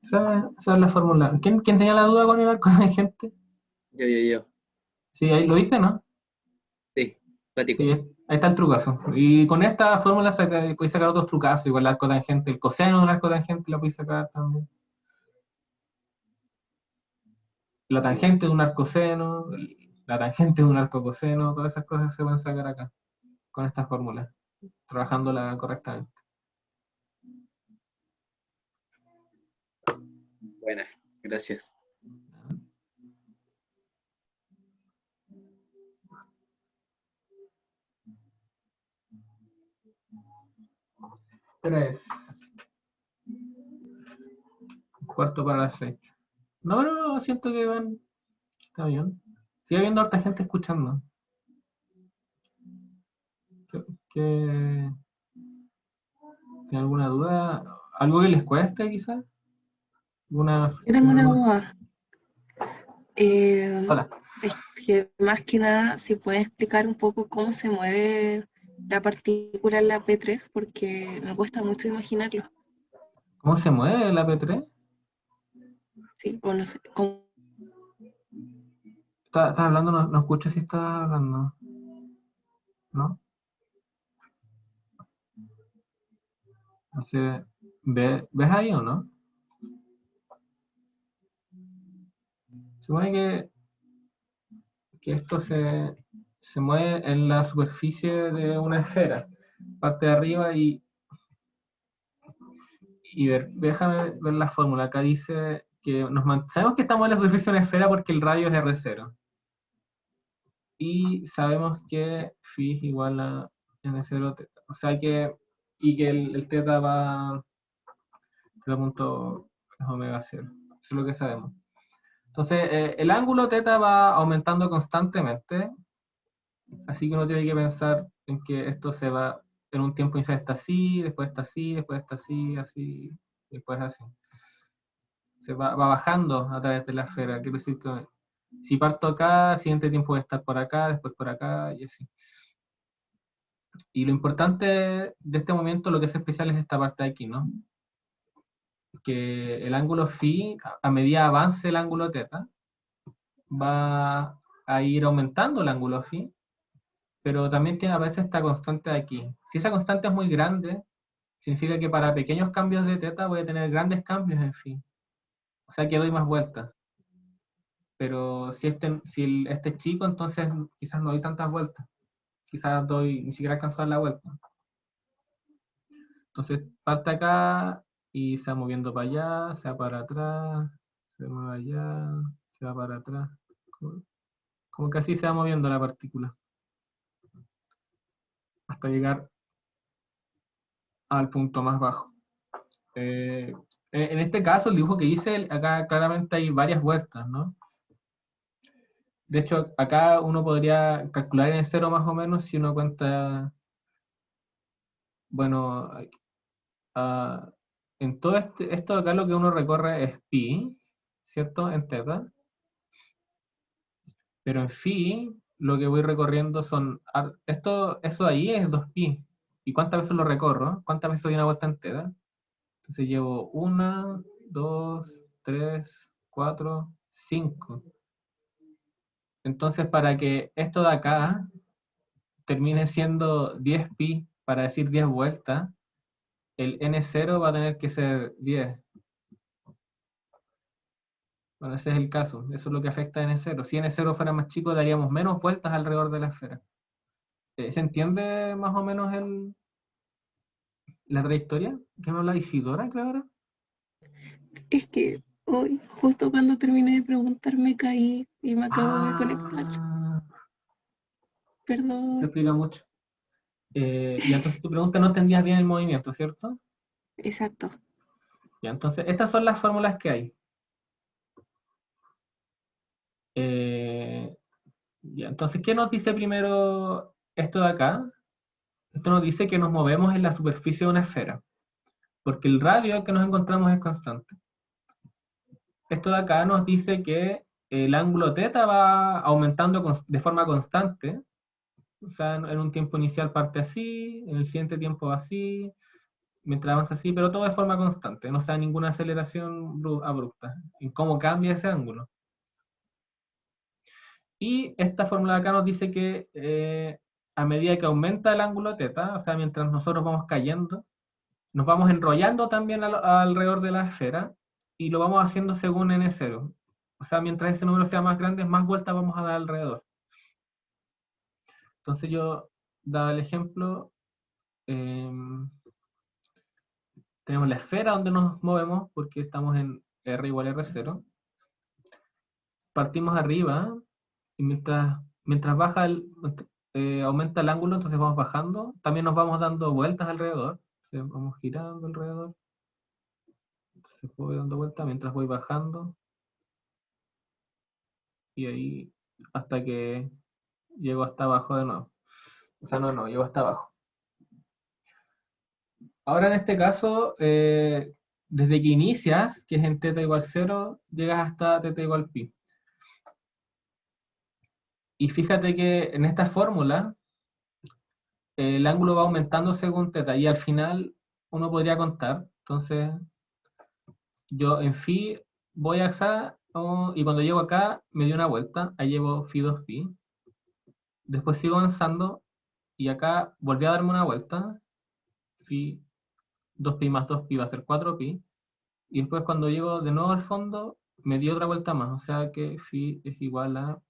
Esa es la fórmula. ¿Quién tenía la duda con el arco tangente? Yo. Sí, ahí lo viste, ¿no? Sí, platico. Sí, ahí está el trucazo. Y con esta fórmula puedes sacar otros trucazos, igual el arco tangente, el coseno de un arco tangente lo puedes sacar también. La tangente de un arco seno, la tangente de un arco coseno, todas esas cosas se van a sacar acá, con esta fórmula, trabajándola correctamente. Buena, gracias. Tres. Cuarto para las 6. No, siento que van. Está bien. Sigue habiendo harta gente escuchando. ¿Tiene alguna duda? ¿Algo que les cueste, quizás? Yo tengo una duda. Hola. Es que más que nada, si puedes explicar un poco cómo se mueve la partícula en la P3, porque me cuesta mucho imaginarlo. ¿Cómo se mueve la P3? Sí, o no sé. ¿Cómo? ¿Estás hablando? No escucho si estás hablando. ¿No? No sé. ¿Ves ahí o no? Supone que esto se mueve en la superficie de una esfera. Parte de arriba y déjame ver la fórmula. Acá dice que sabemos que estamos en la superficie de una esfera porque el radio es R0. Y sabemos que phi es igual a n0 teta. O sea que, y que el teta va, teta punto es omega 0. Eso es lo que sabemos. Entonces, el ángulo teta va aumentando constantemente. Así que uno tiene que pensar en que esto se va, en un tiempo inicial está así, después está así, después está así, así, después así. Se va bajando a través de la esfera. Quiero decir que si parto acá, el siguiente tiempo voy a estar por acá, después por acá, y así. Y lo importante de este movimiento, lo que es especial es esta parte de aquí, ¿no? Que el ángulo phi, a medida avance el ángulo teta, va a ir aumentando el ángulo phi, pero también tiene a veces esta constante de aquí. Si esa constante es muy grande, significa que para pequeños cambios de teta voy a tener grandes cambios en phi. O sea que doy más vueltas. Pero si este es chico, entonces quizás no doy tantas vueltas. Quizás ni siquiera alcanzo a dar la vuelta. Entonces parte acá y se va moviendo para allá, se va para atrás, se mueve allá, se va para atrás. Como que así se va moviendo la partícula. Hasta llegar al punto más bajo. En este caso, el dibujo que hice, acá claramente hay varias vueltas, ¿no? De hecho, acá uno podría calcular en cero más o menos si uno cuenta, bueno, en todo esto acá lo que uno recorre es pi, ¿cierto? En teta. Pero en phi, lo que voy recorriendo eso de ahí es 2pi. ¿Y cuántas veces lo recorro? ¿Cuántas veces doy una vuelta entera? Entonces llevo 1, 2, 3, 4, 5. Entonces, para que esto de acá termine siendo 10pi, para decir 10 vueltas, el n0 va a tener que ser 10. Bueno, ese es el caso. Eso es lo que afecta a n0. Si n0 fuera más chico, daríamos menos vueltas alrededor de la esfera. ¿Se entiende más o menos la trayectoria? ¿Qué me habla Isidora, creo ahora? Es que hoy, justo cuando terminé de preguntar, me caí y me acabo de conectar. Ah, se Perdón. explica mucho. Y entonces tu pregunta no entendías bien el movimiento, ¿cierto? Exacto. Ya, entonces, estas son las fórmulas que hay. Ya, entonces, ¿qué nos dice primero esto de acá? Esto nos dice que nos movemos en la superficie de una esfera, porque el radio que nos encontramos es constante. Esto de acá nos dice que el ángulo θ va aumentando de forma constante, o sea, en un tiempo inicial parte así, en el siguiente tiempo va así, mientras avanza así, pero todo de forma constante, no se da ninguna aceleración abrupta en cómo cambia ese ángulo. Y esta fórmula de acá nos dice que a medida que aumenta el ángulo θ, o sea, mientras nosotros vamos cayendo, nos vamos enrollando también alrededor de la esfera y lo vamos haciendo según n0. O sea, mientras ese número sea más grande, más vueltas vamos a dar alrededor. Entonces yo, dado el ejemplo, tenemos la esfera donde nos movemos, porque estamos en R igual a R0. Partimos arriba, y mientras aumenta el ángulo, entonces vamos bajando. También nos vamos dando vueltas alrededor. Entonces vamos girando alrededor. Entonces voy dando vueltas mientras voy bajando. Y ahí hasta que llego hasta abajo de nuevo. O sea, no, llego hasta abajo. Ahora en este caso, desde que inicias, que es en θ igual 0, llegas hasta θ igual pi. Y fíjate que en esta fórmula, el ángulo va aumentando según θ, y al final uno podría contar. Entonces, yo en phi voy acá, y cuando llego acá, me dio una vuelta, ahí llevo phi 2pi. Después sigo avanzando, y acá volví a darme una vuelta, phi 2pi más 2pi va a ser 4pi, y después cuando llego de nuevo al fondo, me dio otra vuelta más, o sea que phi es igual a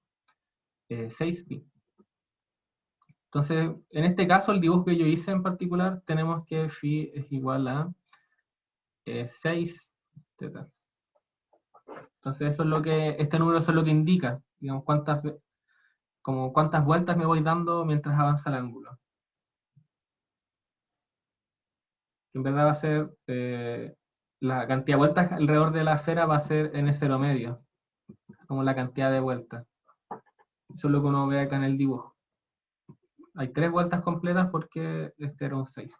6pi. Entonces, en este caso, el dibujo que yo hice en particular, tenemos que phi es igual a 6 θ. Entonces, eso es lo que, este número eso es lo que indica, digamos, cuántas vueltas me voy dando mientras avanza el ángulo. En verdad va a ser, la cantidad de vueltas alrededor de la esfera va a ser n0 medio, como la cantidad de vueltas. Eso es lo que uno ve acá en el dibujo. Hay 3 vueltas completas porque este era un 6.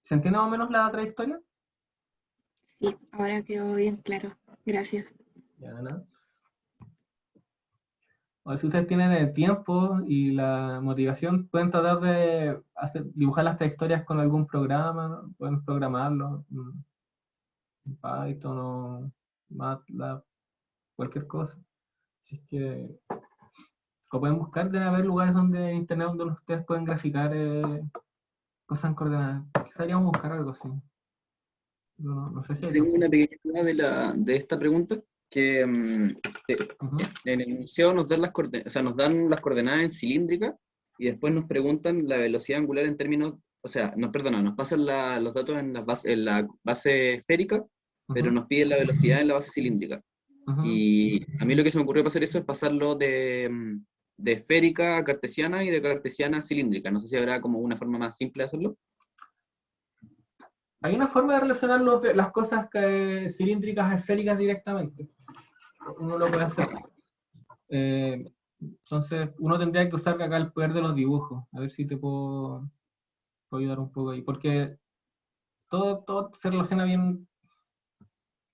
¿Se entiende más o menos la trayectoria? Sí, ahora quedó bien claro. Gracias. Ya, de nada. A ver si ustedes tienen el tiempo y la motivación, pueden tratar de dibujar las trayectorias con algún programa, ¿no? Pueden programarlo, en Python o MATLAB, cualquier cosa. Si es que lo pueden buscar, debe haber lugares donde internet donde ustedes pueden graficar cosas en coordenadas. Quizá deberíamos buscar algo así. No sé si hay. Tengo una pequeña duda de esta pregunta, que en el enunciado nos dan las coordenadas en cilíndrica y después nos preguntan la velocidad angular en términos, nos pasan los datos en la base esférica, pero nos piden la velocidad en la base cilíndrica. Y a mí lo que se me ocurrió para hacer eso es pasarlo de esférica a cartesiana y de cartesiana a cilíndrica. No sé si habrá como una forma más simple de hacerlo. Hay una forma de relacionar las cosas cilíndricas a esféricas directamente. Uno lo puede hacer. Entonces, uno tendría que usar acá el poder de los dibujos. A ver si te puedo ayudar un poco ahí. Porque todo se relaciona bien,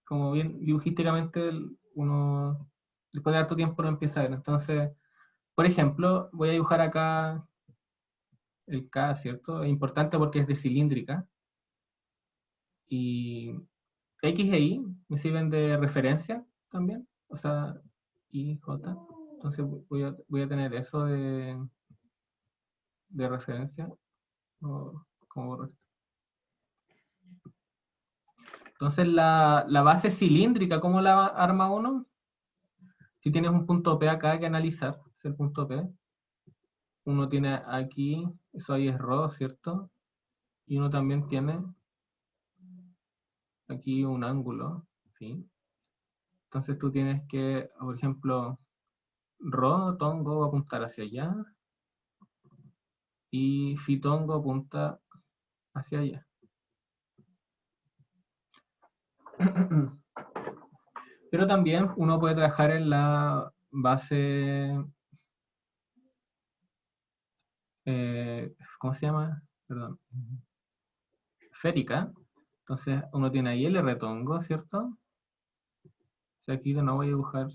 como bien dibujísticamente, uno después de harto tiempo lo empieza a ver. Entonces, por ejemplo, voy a dibujar acá el K, ¿cierto? Es importante porque es de cilíndrica. Y X e Y me sirven de referencia también. O sea, I, J. Entonces voy a tener eso de referencia. Como Entonces la base cilíndrica, ¿cómo la arma uno? Si tienes un punto P acá hay que analizar, es el punto P. Uno tiene aquí, eso ahí es ρ, ¿cierto? Y uno también tiene aquí un ángulo, ¿sí? Entonces tú tienes que, por ejemplo, ρ tongo va a apuntar hacia allá y phi tongo apunta hacia allá. Pero también uno puede trabajar en la base, ¿cómo se llama? Perdón. Esférica. Entonces uno tiene ahí el R tongo, ¿cierto? O sea, aquí de nuevo voy a dibujar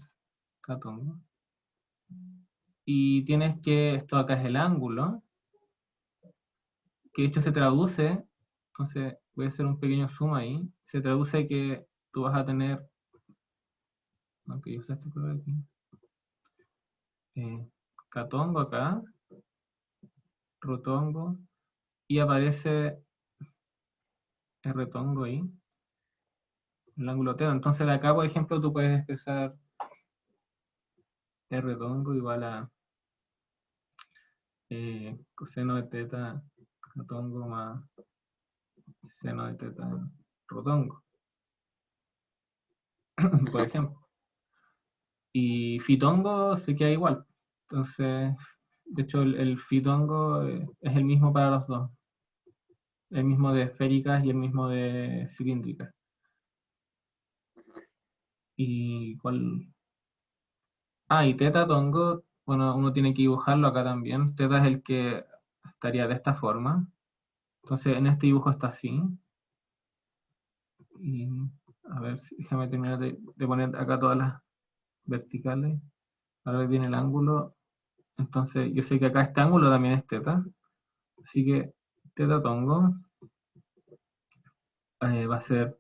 K tongo. Y tienes que, esto acá es el ángulo, que esto se traduce, entonces voy a hacer un pequeño zoom ahí, se traduce que tú vas a tener, aunque yo sé este color aquí, K tongo acá, rotongo, y aparece R tongo ahí, el ángulo θ. Entonces de acá, por ejemplo, tú puedes expresar R tongo igual a coseno de θ rotongo más seno de θ rotongo, por ejemplo. Y fitongo se queda igual. Entonces, de hecho, el fitongo es el mismo para los dos. El mismo de esféricas y el mismo de cilíndricas. ¿Y cuál? Ah, y teta tongo, bueno, uno tiene que dibujarlo acá también. Teta es el que estaría de esta forma. Entonces, en este dibujo está así. Y a ver, déjame terminar de poner acá todas las verticales. Ahora viene el ángulo. Entonces, yo sé que acá este ángulo también es teta. Así que teta tongo va a ser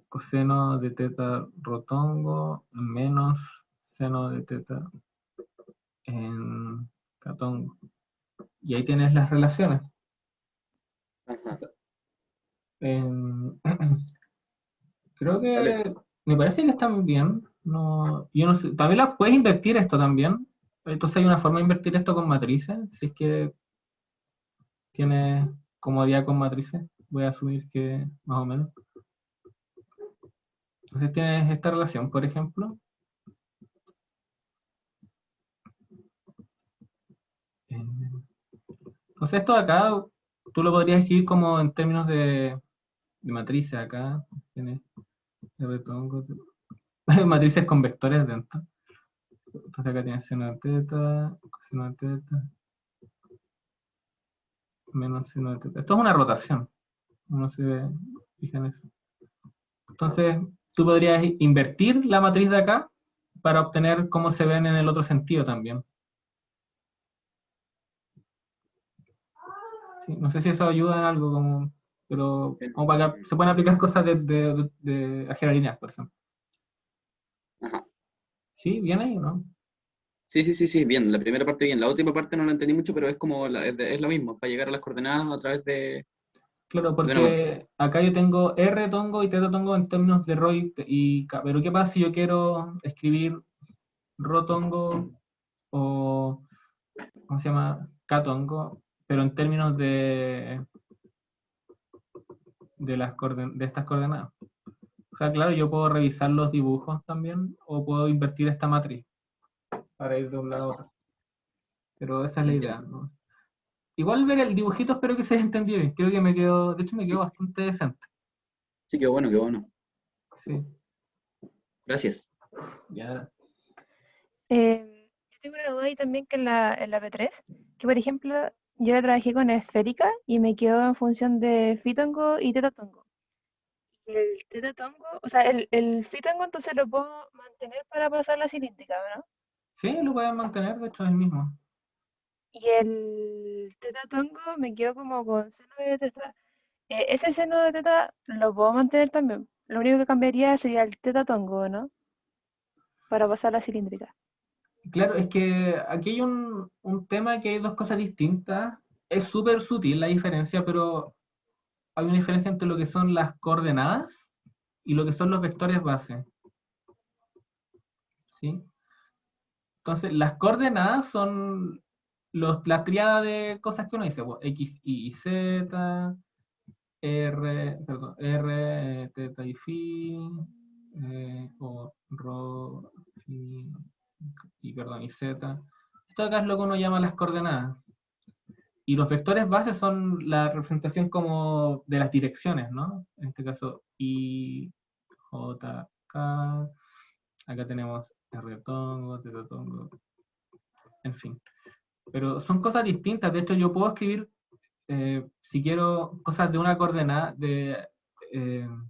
coseno de teta rotongo menos seno de teta en catongo. Y ahí tienes las relaciones. Ajá. Creo Dale. que me parece que están bien. No, yo no sé, también las puedes invertir esto también. Entonces hay una forma de invertir esto con matrices. Si es que tienes comodidad con matrices, voy a asumir que más o menos. Entonces tienes esta relación, por ejemplo. Entonces esto de acá, tú lo podrías escribir como en términos de matrices acá. Tienes matrices con vectores dentro. Entonces acá tienes seno de teta, coseno de teta, menos seno de teta. Esto es una rotación. Uno se ve, fija en eso. Entonces, tú podrías invertir la matriz de acá para obtener cómo se ven en el otro sentido también. Sí, no sé si eso ayuda en algo, pero como para que se puedan aplicar cosas de álgebra lineal, por ejemplo. Ajá. ¿Sí? ¿Bien ahí o no? Sí, bien. La primera parte bien. La última parte no la entendí mucho, pero es como es lo mismo, para llegar a las coordenadas a través de Claro, una matriz. porque acá yo tengo R tongo y teta tongo en términos de ρ y K. Pero ¿qué pasa si yo quiero escribir ρ tongo o, ¿cómo se llama? K tongo, pero en términos de estas coordenadas? O sea, claro, yo puedo revisar los dibujos también o puedo invertir esta matriz para ir de un lado a otro. Pero esa es la idea, ¿no? Igual ver el dibujito espero que se haya entendido bien. Creo que de hecho me quedó bastante decente. Sí, qué bueno, qué bueno. Sí, Gracias. ya. Yo tengo una duda ahí también que en la P3, que por ejemplo yo la trabajé con esférica y me quedó en función de fitongo y tetatongo. Y el tetatongo, o sea, el fitongo entonces lo puedo mantener para pasar la cilíndrica, ¿no? Sí, lo pueden mantener, de hecho es el mismo. Y el teta tongo me quedo como con seno de teta. Ese seno de teta lo puedo mantener también. Lo único que cambiaría sería el teta tongo, ¿no? Para pasar a la cilíndrica. Claro, es que aquí hay un tema que hay dos cosas distintas. Es súper sutil la diferencia, pero hay una diferencia entre lo que son las coordenadas y lo que son los vectores base, ¿sí? Entonces, las coordenadas son la tríada de cosas que uno dice, pues, X, Y, Z, teta y phi, o rho, phi, y perdón, y Z. Esto acá es lo que uno llama las coordenadas. Y los vectores base son la representación como de las direcciones, ¿no? En este caso, I, J, K. Acá tenemos R tongo, T tongo, en fin. Pero son cosas distintas. De hecho, yo puedo escribir, si quiero, cosas de una coordenada, en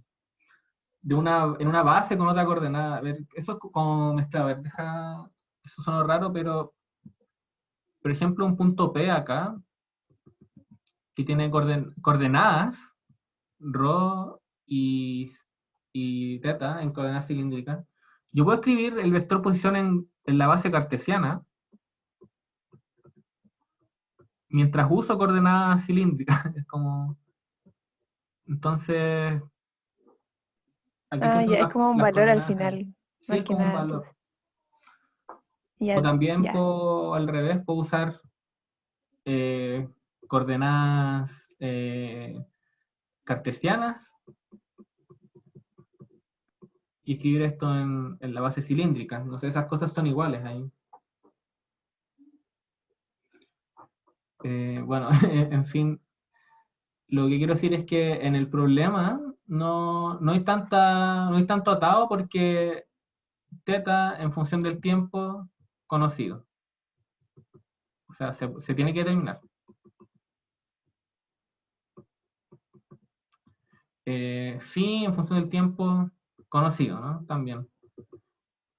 una base con otra coordenada. A ver, eso es como mezclado. A ver, eso suena raro, pero, por ejemplo, un punto P acá, que tiene coordenadas, rho y teta, en coordenadas cilíndricas. Yo puedo escribir el vector posición en la base cartesiana, mientras uso coordenadas cilíndricas. Es como... Entonces, aquí que Ah, son ya, es como un las valor al coordenadas ahí. final, Sí, más es que como un nada, entonces. valor. O Ya, también ya. puedo, al revés, puedo usar eh, coordenadas cartesianas y escribir esto en la base cilíndrica. No sé, esas cosas son iguales ahí. Bueno, en fin, lo que quiero decir es que en el problema no hay no hay tanto atado porque teta en función del tiempo conocido. O sea, se tiene que determinar. Phi en función del tiempo conocido, ¿no? También.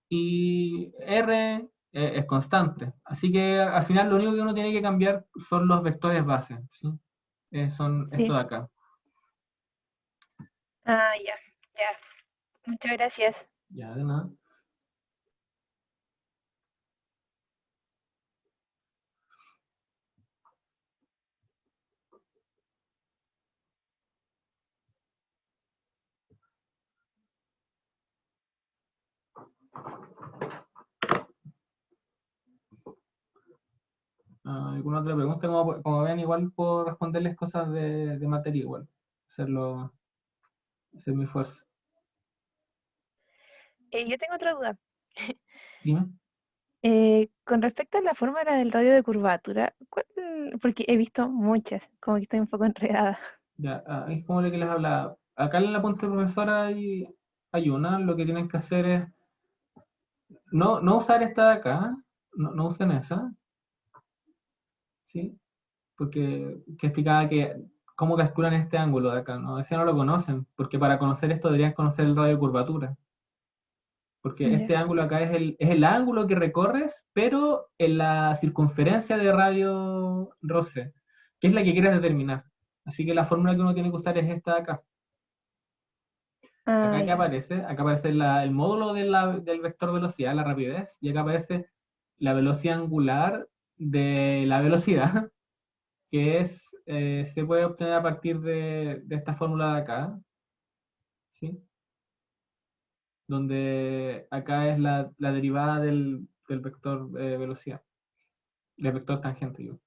Y R es constante. Así que al final lo único que uno tiene que cambiar son los vectores base, ¿sí? Son esto Sí. de acá. Ah, ya, ya. Muchas gracias. Ya, de nada. ¿Alguna otra pregunta? Como ven, igual puedo responderles cosas de materia igual. Hacer mi esfuerzo. Yo tengo otra duda. Dime. Con respecto a la fórmula del radio de curvatura, porque he visto muchas, como que estoy un poco enredada. Ya, es como lo que les hablaba. Acá en la punta profesora hay una. Lo que tienen que hacer es no usar esta de acá. No usen esa. ¿Sí? Porque que explicaba que cómo calculan este ángulo de acá, ¿no? Ese no lo conocen, porque para conocer esto deberían conocer el radio de curvatura. Porque Ya. este ángulo acá es el ángulo que recorres, pero en la circunferencia de radio Rose, que es la que quieres determinar. Así que la fórmula que uno tiene que usar es esta de acá. Ah, ya. Acá aparece el módulo del vector velocidad, la rapidez, y acá aparece la velocidad angular de la velocidad, que se puede obtener a partir de esta fórmula de acá, ¿sí? Donde acá es la derivada del vector velocidad, del vector tangente, yo.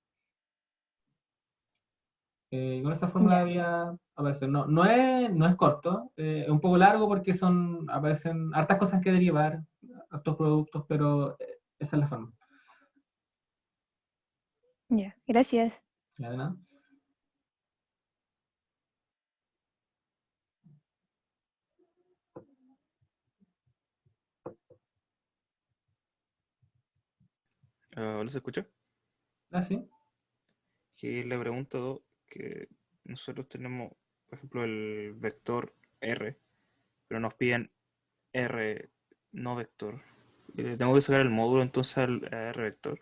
Y con esta fórmula Ya. debería aparecer. No es corto, es un poco largo porque aparecen hartas cosas que derivar, hartos productos, pero esa es la forma. Ya. Gracias. Ya de nada. Hola, ¿se escucha? Ah, sí. Que le pregunto que nosotros tenemos, por ejemplo, el vector R, pero nos piden R no vector. Tengo que sacar el módulo entonces al a R vector.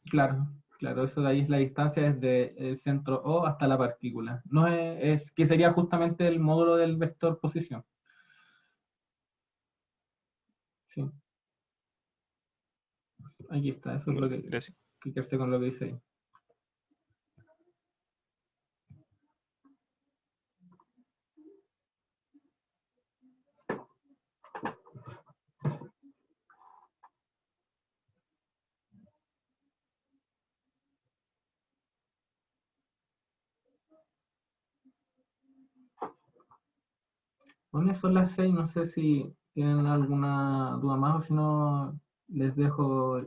Claro. Claro, eso de ahí es la distancia desde el centro O hasta la partícula. No es que sería justamente el módulo del vector posición. Sí. Aquí está, eso es lo Gracias. que quedarse con lo que dice ahí. Bueno, son las 6, no sé si tienen alguna duda más o si no les dejo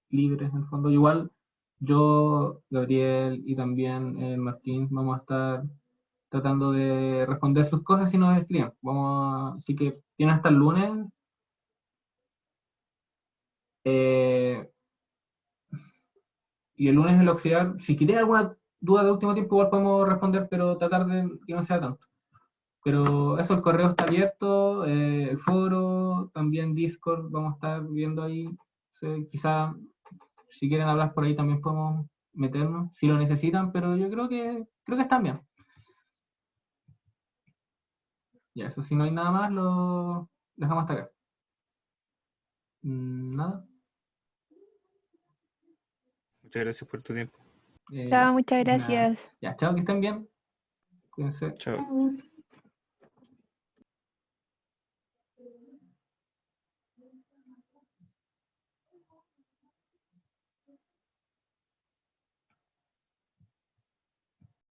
libres en el fondo. Igual yo, Gabriel y también Martín vamos a estar tratando de responder sus cosas si nos escriben. Así que tienen hasta el lunes. eh, y el lunes el oxidar, si quieren alguna duda de último tiempo igual podemos responder, pero tratar de que no sea tanto. Pero eso, el correo está abierto, el foro, también Discord, vamos a estar viendo ahí. Quizá si quieren hablar por ahí también podemos meternos, si lo necesitan, pero yo creo que están bien. Ya, eso si no hay nada más, lo dejamos hasta acá. Nada. Muchas gracias por tu tiempo. Chao, muchas nada. gracias. Ya, chao, que estén bien. Cuídense. Chao.